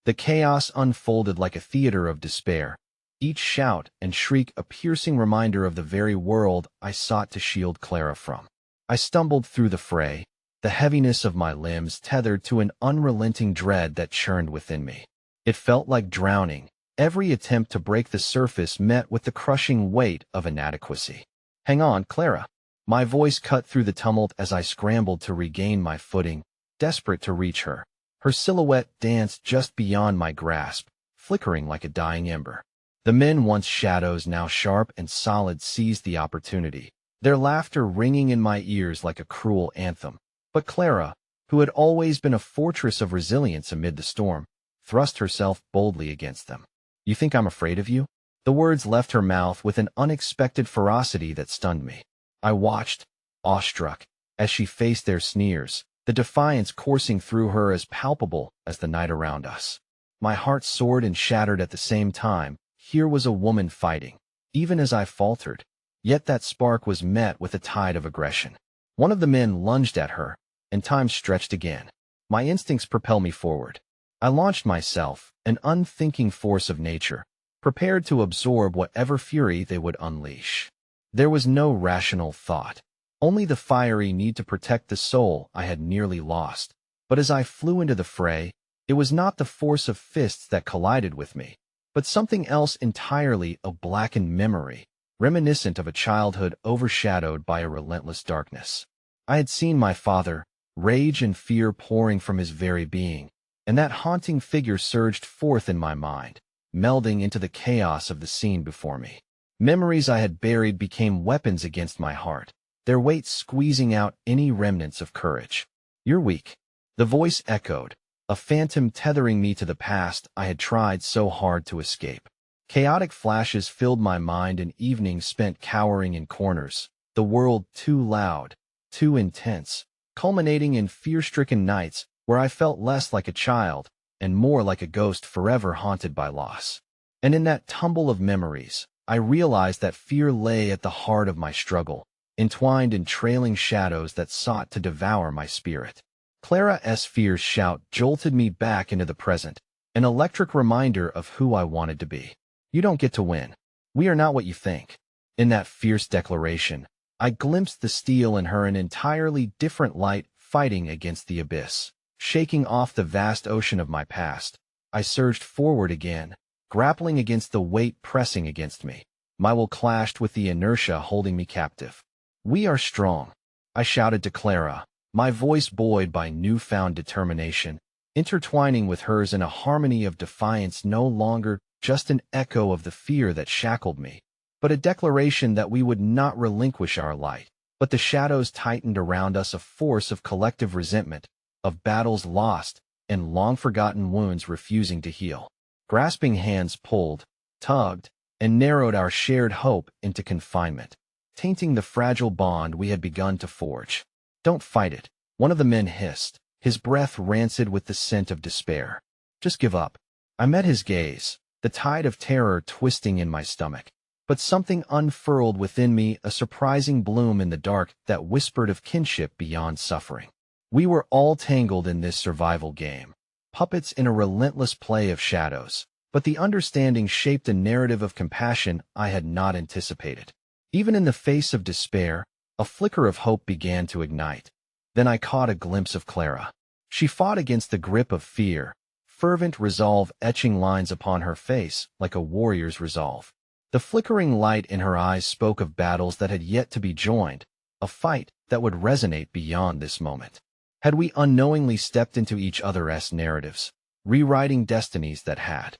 S1: The chaos unfolded like a theater of despair, each shout and shriek a piercing reminder of the very world I sought to shield Clara from. I stumbled through the fray, the heaviness of my limbs tethered to an unrelenting dread that churned within me. It felt like drowning, every attempt to break the surface met with the crushing weight of inadequacy. "Hang on, Clara." My voice cut through the tumult as I scrambled to regain my footing, desperate to reach her. Her silhouette danced just beyond my grasp, flickering like a dying ember. The men, once shadows, now sharp and solid, seized the opportunity, their laughter ringing in my ears like a cruel anthem. But Clara, who had always been a fortress of resilience amid the storm, thrust herself boldly against them. "You think I'm afraid of you?" The words left her mouth with an unexpected ferocity that stunned me. I watched, awestruck, as she faced their sneers, the defiance coursing through her as palpable as the night around us. My heart soared and shattered at the same time. Here was a woman fighting, even as I faltered, yet that spark was met with a tide of aggression. One of the men lunged at her, and time stretched again. My instincts propelled me forward. I launched myself, an unthinking force of nature, prepared to absorb whatever fury they would unleash. There was no rational thought, only the fiery need to protect the soul I had nearly lost. But as I flew into the fray, it was not the force of fists that collided with me, but something else entirely, a blackened memory, reminiscent of a childhood overshadowed by a relentless darkness. I had seen my father, rage and fear pouring from his very being, and that haunting figure surged forth in my mind, melding into the chaos of the scene before me. Memories I had buried became weapons against my heart, their weight squeezing out any remnants of courage. "You're weak," the voice echoed, a phantom tethering me to the past I had tried so hard to escape. Chaotic flashes filled my mind, an evening spent cowering in corners, the world too loud, too intense, culminating in fear-stricken nights where I felt less like a child and more like a ghost forever haunted by loss. And in that tumble of memories, I realized that fear lay at the heart of my struggle, entwined in trailing shadows that sought to devour my spirit. Clara's fierce shout jolted me back into the present, an electric reminder of who I wanted to be. You don't get to win. We are not what you think. In that fierce declaration, I glimpsed the steel in her an entirely different light fighting against the abyss. Shaking off the vast ocean of my past, I surged forward again, grappling against the weight pressing against me. My will clashed with the inertia holding me captive. We are strong, I shouted to Clara, my voice buoyed by newfound determination, intertwining with hers in a harmony of defiance no longer just an echo of the fear that shackled me, but a declaration that we would not relinquish our light. But the shadows tightened around us, a force of collective resentment, of battles lost and long-forgotten wounds refusing to heal. Grasping hands pulled, tugged, and narrowed our shared hope into confinement, tainting the fragile bond we had begun to forge. Don't fight it, one of the men hissed, his breath rancid with the scent of despair. Just give up. I met his gaze, the tide of terror twisting in my stomach. But something unfurled within me, a surprising bloom in the dark that whispered of kinship beyond suffering. We were all tangled in this survival game, puppets in a relentless play of shadows, but the understanding shaped a narrative of compassion I had not anticipated. Even in the face of despair, a flicker of hope began to ignite. Then I caught a glimpse of Clara. She fought against the grip of fear, fervent resolve etching lines upon her face like a warrior's resolve. The flickering light in her eyes spoke of battles that had yet to be joined, a fight that would resonate beyond this moment. Had we unknowingly stepped into each other's narratives, rewriting destinies that had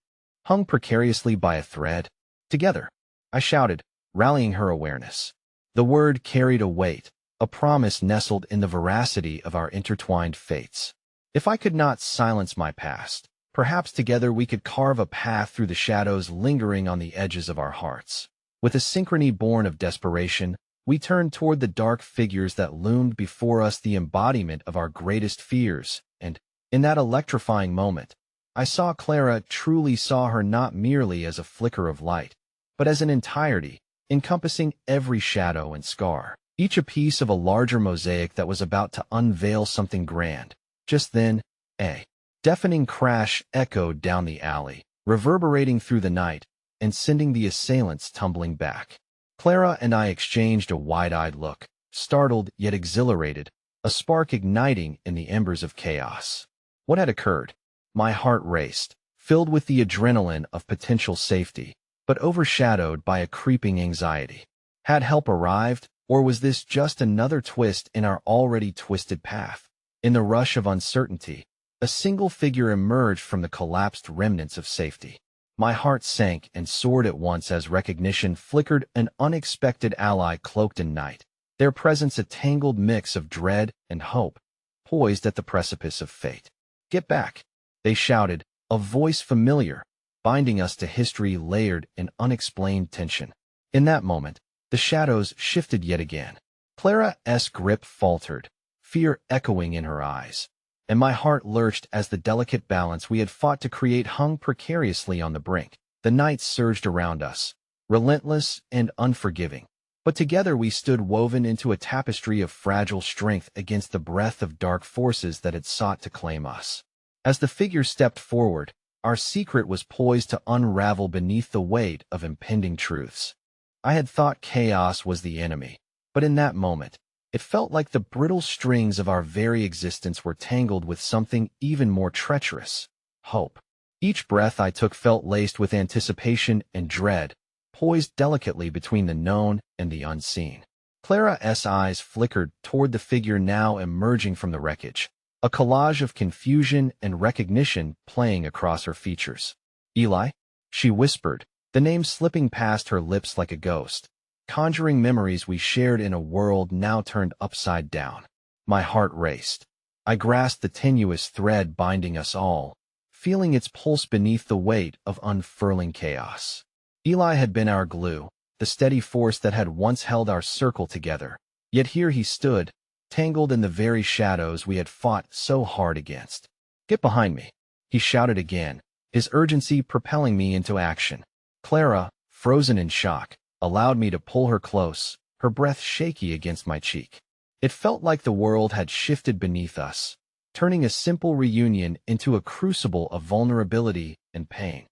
S1: hung precariously by a thread? Together, I shouted, rallying her awareness. The word carried a weight, a promise nestled in the veracity of our intertwined fates. If I could not silence my past, perhaps together we could carve a path through the shadows lingering on the edges of our hearts. With a synchrony born of desperation, we turned toward the dark figures that loomed before us, the embodiment of our greatest fears, and, in that electrifying moment, I saw Clara, truly saw her not merely as a flicker of light, but as an entirety, encompassing every shadow and scar, each a piece of a larger mosaic that was about to unveil something grand. Just then, a deafening crash echoed down the alley, reverberating through the night and sending the assailants tumbling back. Clara and I exchanged a wide-eyed look, startled yet exhilarated, a spark igniting in the embers of chaos. What had occurred? My heart raced, filled with the adrenaline of potential safety, but overshadowed by a creeping anxiety. Had help arrived, or was this just another twist in our already twisted path? In the rush of uncertainty, a single figure emerged from the collapsed remnants of safety. My heart sank and soared at once as recognition flickered, an unexpected ally cloaked in night, their presence a tangled mix of dread and hope, poised at the precipice of fate. Get back, they shouted, a voice familiar, binding us to history layered in unexplained tension. In that moment, the shadows shifted yet again. Clara's grip faltered, fear echoing in her eyes, and my heart lurched as the delicate balance we had fought to create hung precariously on the brink. The night surged around us, relentless and unforgiving, but together we stood woven into a tapestry of fragile strength against the breath of dark forces that had sought to claim us. As the figure stepped forward, our secret was poised to unravel beneath the weight of impending truths. I had thought chaos was the enemy, but in that moment, it felt like the brittle strings of our very existence were tangled with something even more treacherous: hope. Each breath I took felt laced with anticipation and dread, poised delicately between the known and the unseen. Clara's eyes flickered toward the figure now emerging from the wreckage, a collage of confusion and recognition playing across her features. Eli? She whispered, the name slipping past her lips like a ghost, conjuring memories we shared in a world now turned upside down. My heart raced. I grasped the tenuous thread binding us all, feeling its pulse beneath the weight of unfurling chaos. Eli had been our glue, the steady force that had once held our circle together. Yet here he stood, tangled in the very shadows we had fought so hard against. "Get behind me," he shouted again, his urgency propelling me into action. Clara, frozen in shock, allowed me to pull her close, her breath shaky against my cheek. It felt like the world had shifted beneath us, turning a simple reunion into a crucible of vulnerability and pain.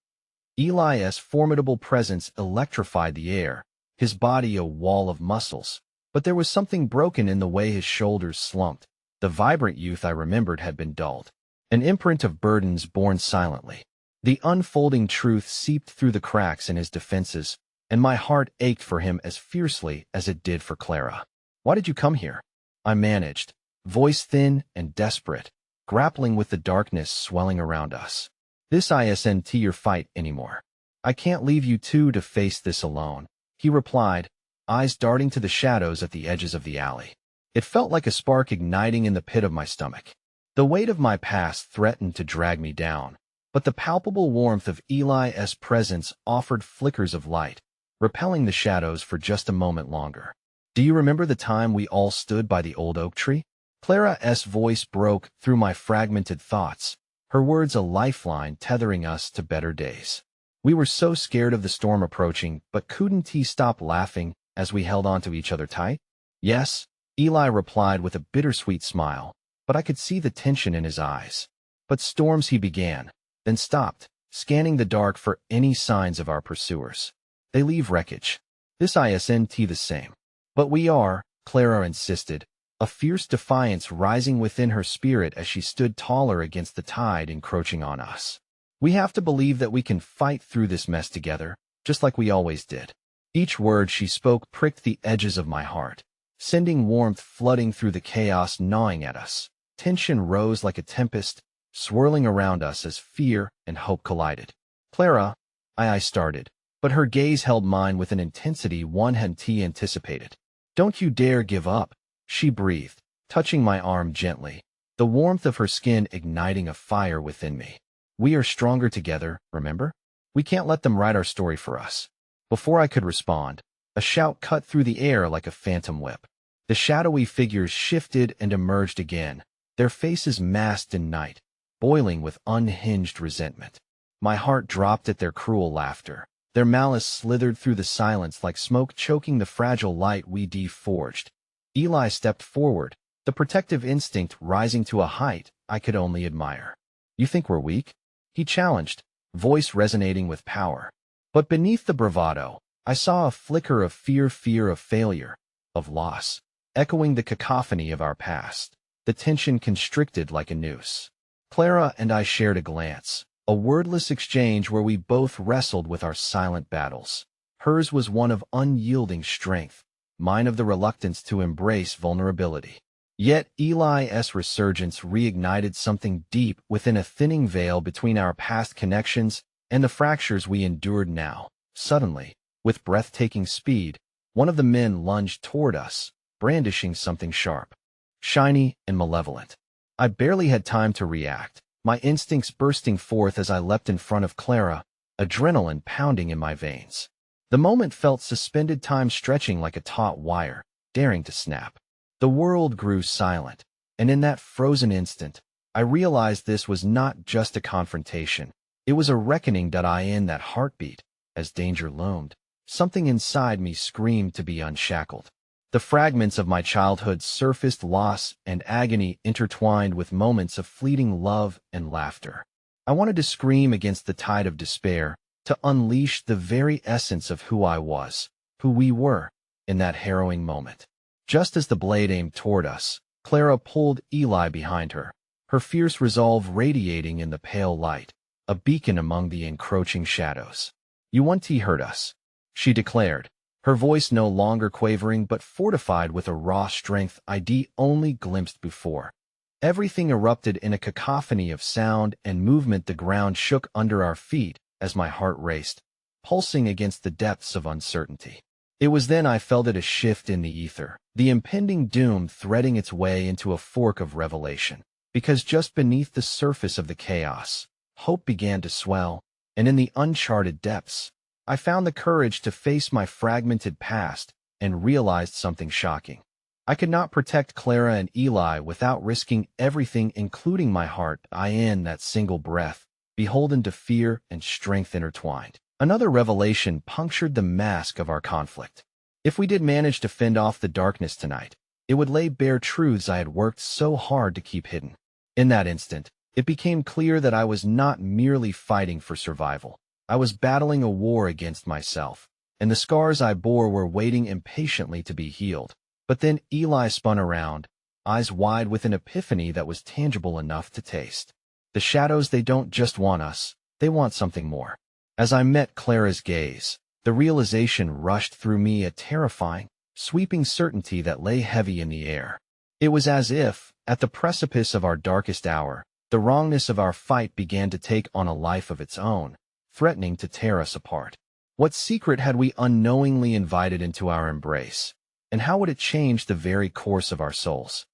S1: Eli's formidable presence electrified the air, his body a wall of muscles, but there was something broken in the way his shoulders slumped. The vibrant youth I remembered had been dulled, an imprint of burdens borne silently. The unfolding truth seeped through the cracks in his defenses, and my heart ached for him as fiercely as it did for Clara. "Why did you come here?" I managed, voice thin and desperate, grappling with the darkness swelling around us. "This isn't your fight anymore. I can't leave you two to face this alone," he replied, eyes darting to the shadows at the edges of the alley. It felt like a spark igniting in the pit of my stomach. The weight of my past threatened to drag me down, but the palpable warmth of Eli's presence offered flickers of light, repelling the shadows for just a moment longer. "Do you remember the time we all stood by the old oak tree?" Clara's voice broke through my fragmented thoughts, her words a lifeline tethering us to better days. We were so scared of the storm approaching, but couldn't he stop laughing as we held onto each other tight? "Yes," Eli replied with a bittersweet smile, but I could see the tension in his eyes. "But storms," he began, then stopped, scanning the dark for any signs of our pursuers. "They leave wreckage. This isn't the same." "But we are," Clara insisted, a fierce defiance rising within her spirit as she stood taller against the tide encroaching on us. "We have to believe that we can fight through this mess together, just like we always did." Each word she spoke pricked the edges of my heart, sending warmth flooding through the chaos gnawing at us. Tension rose like a tempest, swirling around us as fear and hope collided. "Clara," I started, but her gaze held mine with an intensity one hadn't anticipated. "Don't you dare give up," she breathed, touching my arm gently, the warmth of her skin igniting a fire within me. "We are stronger together, remember? We can't let them write our story for us." Before I could respond, a shout cut through the air like a phantom whip. The shadowy figures shifted and emerged again, their faces masked in night, boiling with unhinged resentment. My heart dropped at their cruel laughter. Their malice slithered through the silence like smoke choking the fragile light we forged. Eli stepped forward, the protective instinct rising to a height I could only admire. "You think we're weak?" he challenged, voice resonating with power. But beneath the bravado, I saw a flicker of fear of failure, of loss, echoing the cacophony of our past. The tension constricted like a noose. Clara and I shared a glance, a wordless exchange where we both wrestled with our silent battles. Hers was one of unyielding strength, mine of the reluctance to embrace vulnerability. Yet Eli's resurgence reignited something deep within a thinning veil between our past connections and the fractures we endured now. Suddenly, with breathtaking speed, one of the men lunged toward us, brandishing something sharp, shiny and malevolent. I barely had time to react, my instincts bursting forth as I leapt in front of Clara, adrenaline pounding in my veins. The moment felt suspended time stretching like a taut wire, daring to snap. The world grew silent, and in that frozen instant, I realized this was not just a confrontation. It was a reckoning in that heartbeat. As danger loomed, something inside me screamed to be unshackled. The fragments of my childhood surfaced, loss and agony intertwined with moments of fleeting love and laughter. I wanted to scream against the tide of despair, to unleash the very essence of who I was, who we were, in that harrowing moment. Just as the blade aimed toward us, Clara pulled Eli behind her, her fierce resolve radiating in the pale light, a beacon among the encroaching shadows. "You won't hurt us," she declared, her voice no longer quavering but fortified with a raw strength I'd only glimpsed before. Everything erupted in a cacophony of sound and movement. The ground shook under our feet as my heart raced, pulsing against the depths of uncertainty. It was then I felt a shift in the ether, the impending doom threading its way into a fork of revelation. Because just beneath the surface of the chaos, hope began to swell, and in the uncharted depths, I found the courage to face my fragmented past and realized something shocking. I could not protect Clara and Eli without risking everything, including my heart. I in that single breath, beholden to fear and strength intertwined. Another revelation punctured the mask of our conflict. If we did manage to fend off the darkness tonight, it would lay bare truths I had worked so hard to keep hidden. In that instant, it became clear that I was not merely fighting for survival. I was battling a war against myself, and the scars I bore were waiting impatiently to be healed. But then Eli spun around, eyes wide with an epiphany that was tangible enough to taste. The shadows, they don't just want us, they want something more. As I met Clara's gaze, the realization rushed through me, a terrifying, sweeping certainty that lay heavy in the air. It was as if, at the precipice of our darkest hour, the wrongness of our fight began to take on a life of its own, threatening to tear us apart. What secret had we unknowingly invited into our embrace? And how would it change the very course of our souls?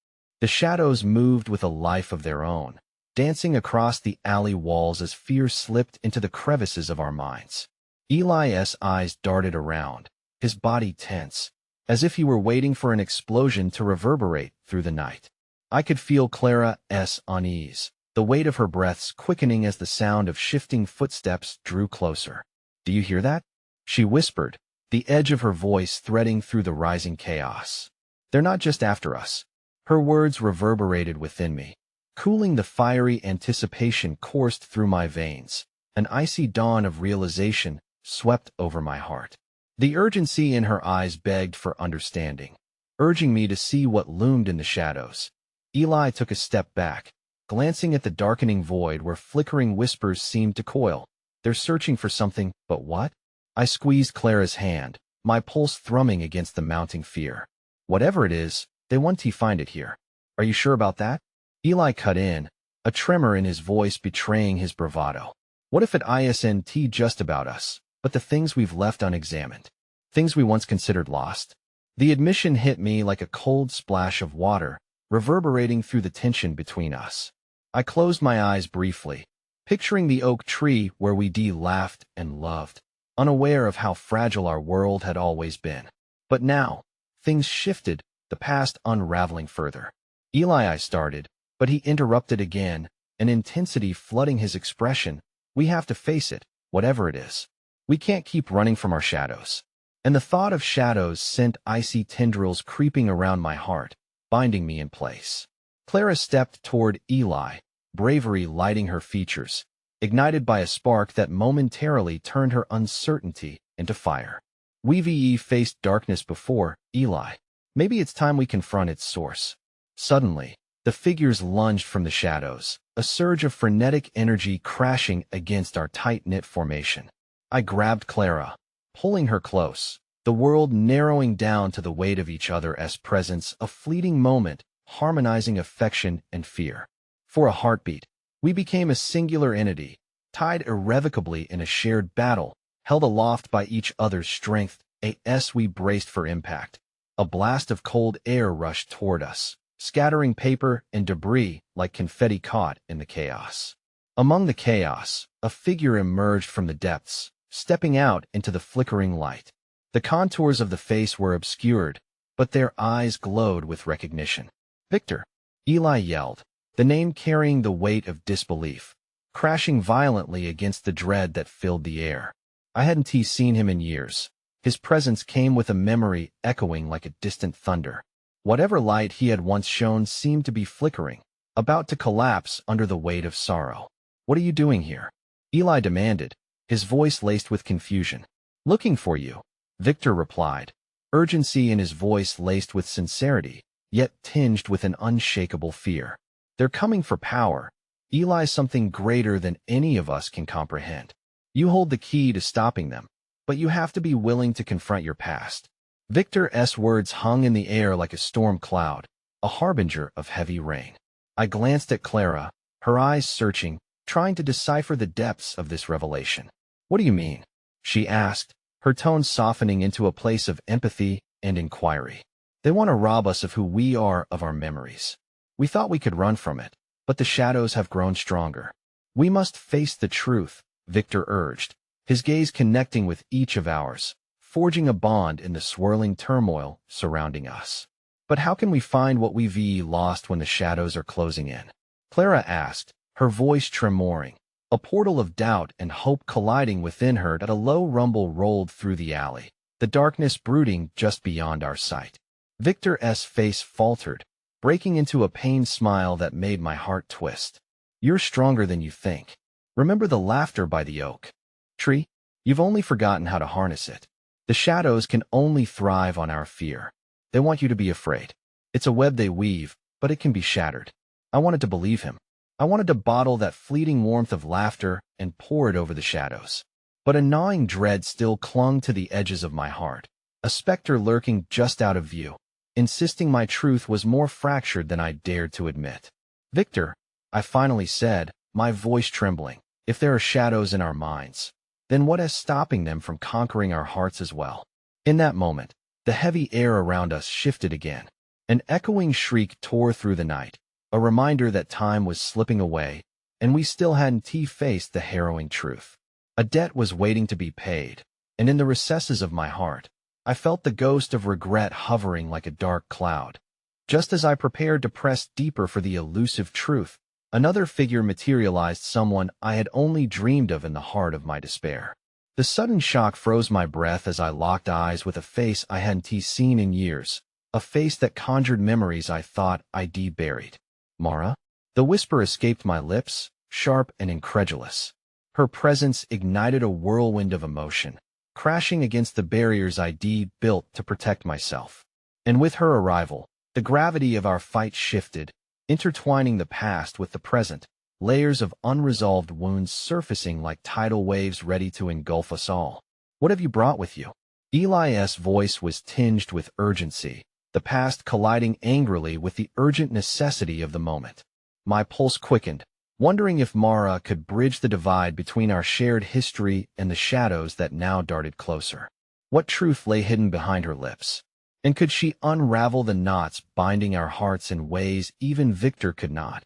S1: The shadows moved with a life of their own, dancing across the alley walls as fear slipped into the crevices of our minds. Eli's eyes darted around, his body tense, as if he were waiting for an explosion to reverberate through the night. I could feel Clara's unease, the weight of her breaths quickening as the sound of shifting footsteps drew closer. "Do you hear that?" she whispered, the edge of her voice threading through the rising chaos. "They're not just after us." Her words reverberated within me. Cooling, the fiery anticipation coursed through my veins. An icy dawn of realization swept over my heart. The urgency in her eyes begged for understanding, urging me to see what loomed in the shadows. Eli took a step back, glancing at the darkening void where flickering whispers seemed to coil. "They're searching for something, but what?" I squeezed Clara's hand, my pulse thrumming against the mounting fear. "Whatever it is, they want to find it here." "Are you sure about that?" Eli cut in, a tremor in his voice betraying his bravado. "What if it isn't just about us, but the things we've left unexamined? Things we once considered lost?" The admission hit me like a cold splash of water, reverberating through the tension between us. I closed my eyes briefly, picturing the oak tree where we laughed and loved, unaware of how fragile our world had always been. But now, things shifted, the past unraveling further. "Eli," I started, but he interrupted again, an intensity flooding his expression. "We have to face it, whatever it is. We can't keep running from our shadows." And the thought of shadows sent icy tendrils creeping around my heart, binding me in place. Clara stepped toward Eli, bravery lighting her features, ignited by a spark that momentarily turned her uncertainty into fire. "We've faced darkness before, Eli. Maybe it's time we confront its source." Suddenly, the figures lunged from the shadows, a surge of frenetic energy crashing against our tight-knit formation. I grabbed Clara, pulling her close, the world narrowing down to the weight of each other's presence, a fleeting moment, harmonizing affection and fear. For a heartbeat, we became a singular entity, tied irrevocably in a shared battle, held aloft by each other's strength. As we braced for impact, a blast of cold air rushed toward us, scattering paper and debris like confetti caught in the chaos. Among the chaos, a figure emerged from the depths, stepping out into the flickering light. The contours of the face were obscured, but their eyes glowed with recognition. "Victor!" Eli yelled, the name carrying the weight of disbelief, crashing violently against the dread that filled the air. I hadn't seen him in years. His presence came with a memory echoing like a distant thunder. Whatever light he had once shown seemed to be flickering, about to collapse under the weight of sorrow. "What are you doing here?" Eli demanded, his voice laced with confusion. "Looking for you," Victor replied, urgency in his voice laced with sincerity, yet tinged with an unshakable fear. "They're coming for power. Eli, something greater than any of us can comprehend. You hold the key to stopping them, but you have to be willing to confront your past." Victor's words hung in the air like a storm cloud, a harbinger of heavy rain. I glanced at Clara, her eyes searching, trying to decipher the depths of this revelation. "What do you mean?" she asked, her tone softening into a place of empathy and inquiry. "They want to rob us of who we are, of our memories. We thought we could run from it, but the shadows have grown stronger. We must face the truth," Victor urged, his gaze connecting with each of ours, forging a bond in the swirling turmoil surrounding us. But how can we find what we've lost when the shadows are closing in? Clara asked, her voice tremoring, a portal of doubt and hope colliding within her that a low rumble rolled through the alley, the darkness brooding just beyond our sight. Victor's face faltered, breaking into a pained smile that made my heart twist. You're stronger than you think. Remember the laughter by the oak tree? You've only forgotten how to harness it. The shadows can only thrive on our fear. They want you to be afraid. It's a web they weave, but it can be shattered. I wanted to believe him. I wanted to bottle that fleeting warmth of laughter and pour it over the shadows. But a gnawing dread still clung to the edges of my heart, a specter lurking just out of view, insisting my truth was more fractured than I dared to admit. Victor, I finally said, my voice trembling, if there are shadows in our minds, then what is stopping them from conquering our hearts as well? In that moment, the heavy air around us shifted again. An echoing shriek tore through the night, a reminder that time was slipping away, and we still hadn't faced the harrowing truth. A debt was waiting to be paid, and in the recesses of my heart, I felt the ghost of regret hovering like a dark cloud. Just as I prepared to press deeper for the elusive truth, another figure materialized, someone I had only dreamed of in the heart of my despair. The sudden shock froze my breath as I locked eyes with a face I hadn't seen in years, a face that conjured memories I thought I'd buried. Mara? The whisper escaped my lips, sharp and incredulous. Her presence ignited a whirlwind of emotion, crashing against the barriers I'd built to protect myself. And with her arrival, the gravity of our fight shifted, intertwining the past with the present, layers of unresolved wounds surfacing like tidal waves ready to engulf us all. What have you brought with you? Eli's voice was tinged with urgency, the past colliding angrily with the urgent necessity of the moment. My pulse quickened, wondering if Mara could bridge the divide between our shared history and the shadows that now darted closer. What truth lay hidden behind her lips? And could she unravel the knots binding our hearts in ways even Victor could not?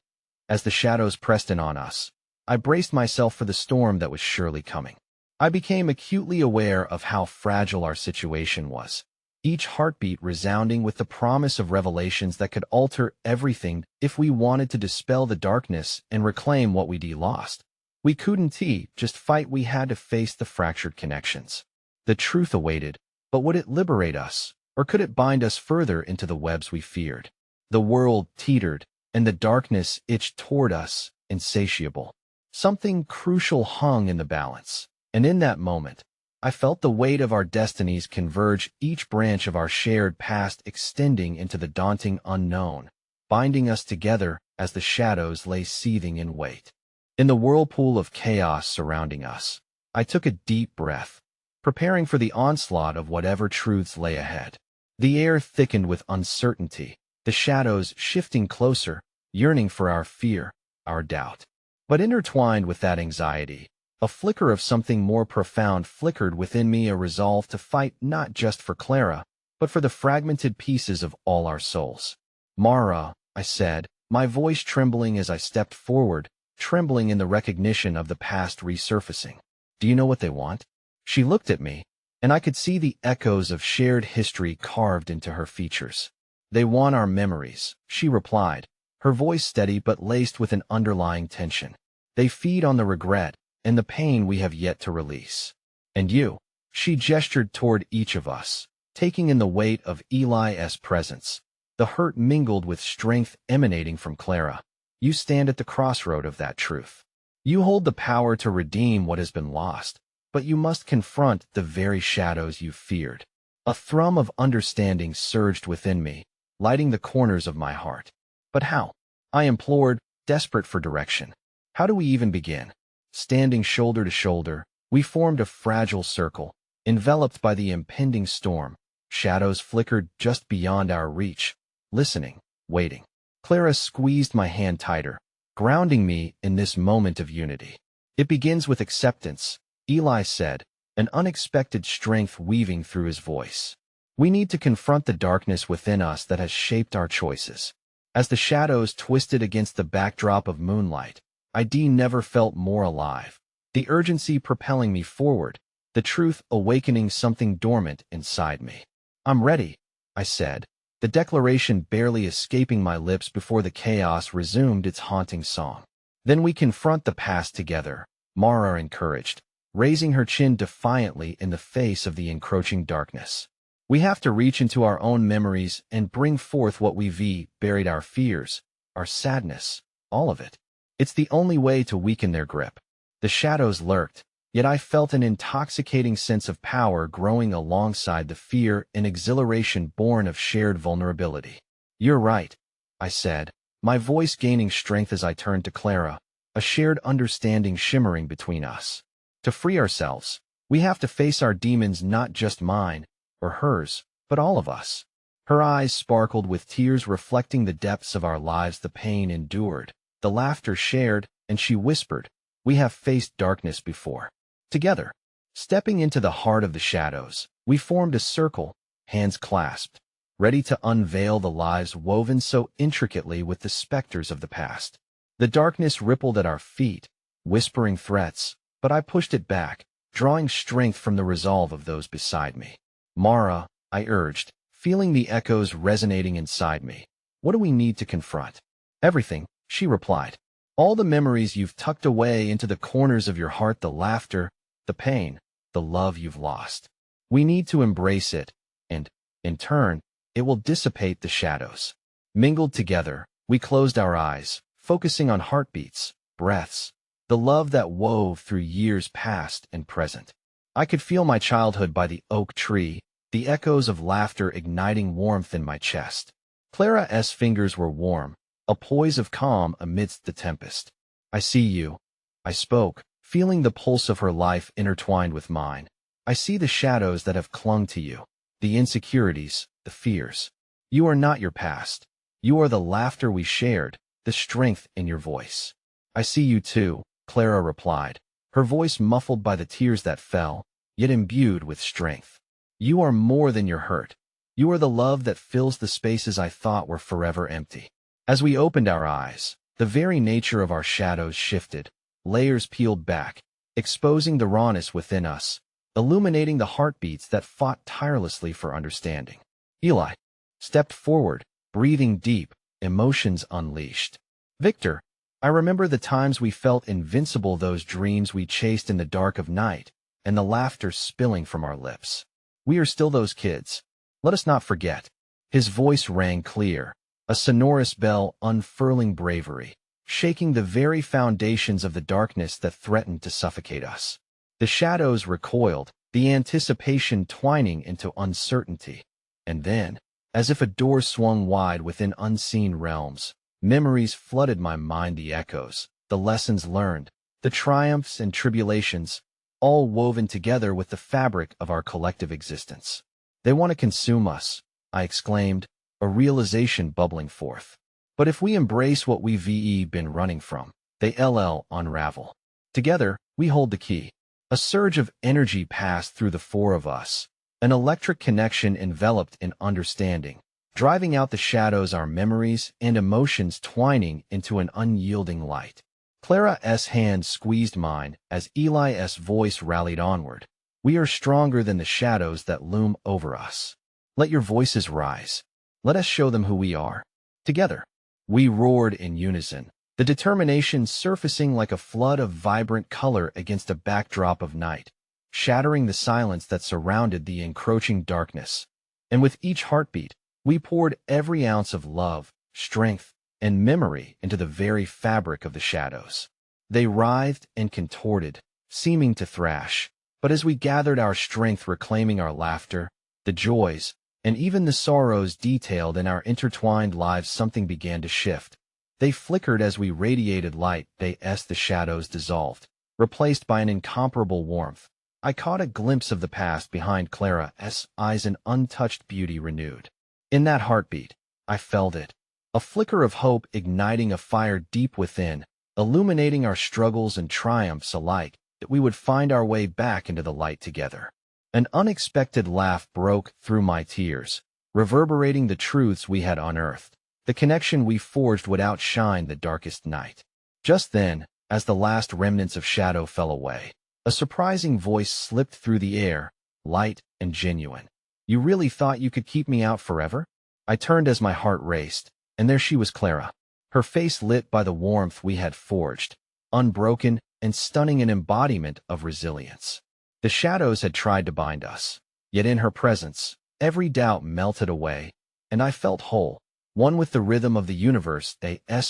S1: As the shadows pressed in on us, I braced myself for the storm that was surely coming. I became acutely aware of how fragile our situation was, each heartbeat resounding with the promise of revelations that could alter everything if we wanted to dispel the darkness and reclaim what we'd lost. We couldn't just fight, we had to face the fractured connections. The truth awaited, but would it liberate us, or could it bind us further into the webs we feared? The world teetered, and the darkness itched toward us, insatiable. Something crucial hung in the balance, and in that moment, I felt the weight of our destinies converge, each branch of our shared past extending into the daunting unknown, binding us together as the shadows lay seething in wait. In the whirlpool of chaos surrounding us, I took a deep breath, preparing for the onslaught of whatever truths lay ahead. The air thickened with uncertainty, the shadows shifting closer, yearning for our fear, our doubt. But intertwined with that anxiety, a flicker of something more profound flickered within me, a resolve to fight not just for Clara, but for the fragmented pieces of all our souls. Mara, I said, my voice trembling as I stepped forward, trembling in the recognition of the past resurfacing. Do you know what they want? She looked at me, and I could see the echoes of shared history carved into her features. They want our memories, she replied, her voice steady but laced with an underlying tension. They feed on the regret and the pain we have yet to release. And you, she gestured toward each of us, taking in the weight of Eli's presence, the hurt mingled with strength emanating from Clara. You stand at the crossroad of that truth. You hold the power to redeem what has been lost, but you must confront the very shadows you feared. A thrum of understanding surged within me, lighting the corners of my heart. But how? I implored, desperate for direction. How do we even begin? Standing shoulder to shoulder, we formed a fragile circle, enveloped by the impending storm. Shadows flickered just beyond our reach, listening, waiting. Clara squeezed my hand tighter, grounding me in this moment of unity. It begins with acceptance, Eli said, an unexpected strength weaving through his voice. We need to confront the darkness within us that has shaped our choices. As the shadows twisted against the backdrop of moonlight, I'd never felt more alive. the urgency propelling me forward, the truth awakening something dormant inside me. "I'm ready," I said, the declaration barely escaping my lips before the chaos resumed its haunting song. "Then we confront the past together," Mara encouraged, raising her chin defiantly in the face of the encroaching darkness. "We have to reach into our own memories and bring forth what we've buried, our fears, our sadness, all of it. It's the only way to weaken their grip." The shadows lurked, yet I felt an intoxicating sense of power growing alongside the fear and exhilaration born of shared vulnerability. "You're right," I said, my voice gaining strength as I turned to Clara, a shared understanding shimmering between us. "To free ourselves, we have to face our demons, not just mine or hers, but all of us." Her eyes sparkled with tears reflecting the depths of our lives, the pain endured, the laughter shared, and she whispered, "We have faced darkness before. Together." Stepping into the heart of the shadows, we formed a circle, hands clasped, ready to unveil the lives woven so intricately with the specters of the past. The darkness rippled at our feet, whispering threats, but I pushed it back, drawing strength from the resolve of those beside me. "Mara," I urged, feeling the echoes resonating inside me. "What do we need to confront?" "Everything," she replied. "All the memories you've tucked away into the corners of your heart, the laughter, the pain, the love you've lost. We need to embrace it, and, in turn, it will dissipate the shadows." Mingled together, we closed our eyes, focusing on heartbeats, breaths, the love that wove through years past and present. I could feel my childhood by the oak tree, the echoes of laughter igniting warmth in my chest. Clara's fingers were warm, a poise of calm amidst the tempest. "I see you," I spoke, feeling the pulse of her life intertwined with mine. "I see the shadows that have clung to you, the insecurities, the fears. You are not your past. You are the laughter we shared, the strength in your voice." "I see you too," Clara replied, her voice muffled by the tears that fell, yet imbued with strength. "You are more than your hurt. You are the love that fills the spaces I thought were forever empty." As we opened our eyes, the very nature of our shadows shifted, layers peeled back, exposing the rawness within us, illuminating the heartbeats that fought tirelessly for understanding. Eli stepped forward, breathing deep, emotions unleashed. "Victor, I remember the times we felt invincible, those dreams we chased in the dark of night, and the laughter spilling from our lips. We are still those kids. Let us not forget." His voice rang clear, a sonorous bell unfurling bravery, shaking the very foundations of the darkness that threatened to suffocate us. The shadows recoiled, the anticipation twining into uncertainty. And then, as if a door swung wide within unseen realms, memories flooded my mind, the echoes, the lessons learned, the triumphs and tribulations, all woven together with the fabric of our collective existence. "They want to consume us," I exclaimed, a realization bubbling forth. "But if we embrace what we've been running from, they'll unravel. Together, we hold the key." A surge of energy passed through the four of us, an electric connection enveloped in understanding, driving out the shadows, our memories and emotions twining into an unyielding light. Clara's hand squeezed mine as Eli's voice rallied onward. "We are stronger than the shadows that loom over us. Let your voices rise. Let us show them who we are." Together, we roared in unison, the determination surfacing like a flood of vibrant color against a backdrop of night, shattering the silence that surrounded the encroaching darkness. And with each heartbeat, we poured every ounce of love, strength, and memory into the very fabric of the shadows. They writhed and contorted, seeming to thrash, but as we gathered our strength, reclaiming our laughter, the joys, and even the sorrows detailed in our intertwined lives, something began to shift. They flickered as we radiated light, the shadows dissolved, replaced by an incomparable warmth. I caught a glimpse of the past behind Clara's eyes, an untouched beauty renewed. In that heartbeat, I felt it, a flicker of hope igniting a fire deep within, illuminating our struggles and triumphs alike, that we would find our way back into the light together. An unexpected laugh broke through my tears, reverberating the truths we had unearthed. The connection we forged would outshine the darkest night. Just then, As the last remnants of shadow fell away, a surprising voice slipped through the air, light and genuine. "You really thought you could keep me out forever?" I turned as my heart raced, and there she was, Clara, her face lit by the warmth we had forged, unbroken and stunning, an embodiment of resilience. The shadows had tried to bind us, yet in her presence, every doubt melted away, and I felt whole, one with the rhythm of the universe.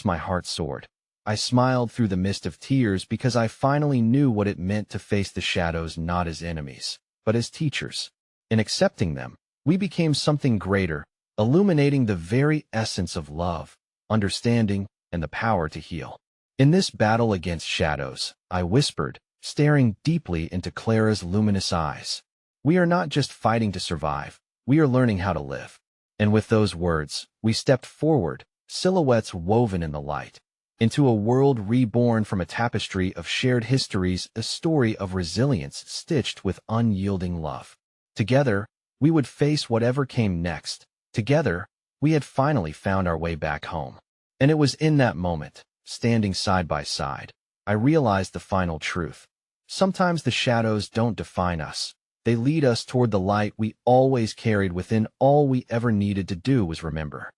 S1: My heart soared. I smiled through the mist of tears because I finally knew what it meant to face the shadows not as enemies, but as teachers. In accepting them, we became something greater, illuminating the very essence of love, understanding, and the power to heal. In this battle against shadows, I whispered, staring deeply into Clara's luminous eyes, "We are not just fighting to survive, we are learning how to live." And with those words, we stepped forward, silhouettes woven in the light, into a world reborn from a tapestry of shared histories, a story of resilience stitched with unyielding love. Together, we would face whatever came next. Together, we had finally found our way back home. And it was in that moment, standing side by side, I realized the final truth. Sometimes the shadows don't define us. They lead us toward the light we always carried within. All we ever needed to do was remember.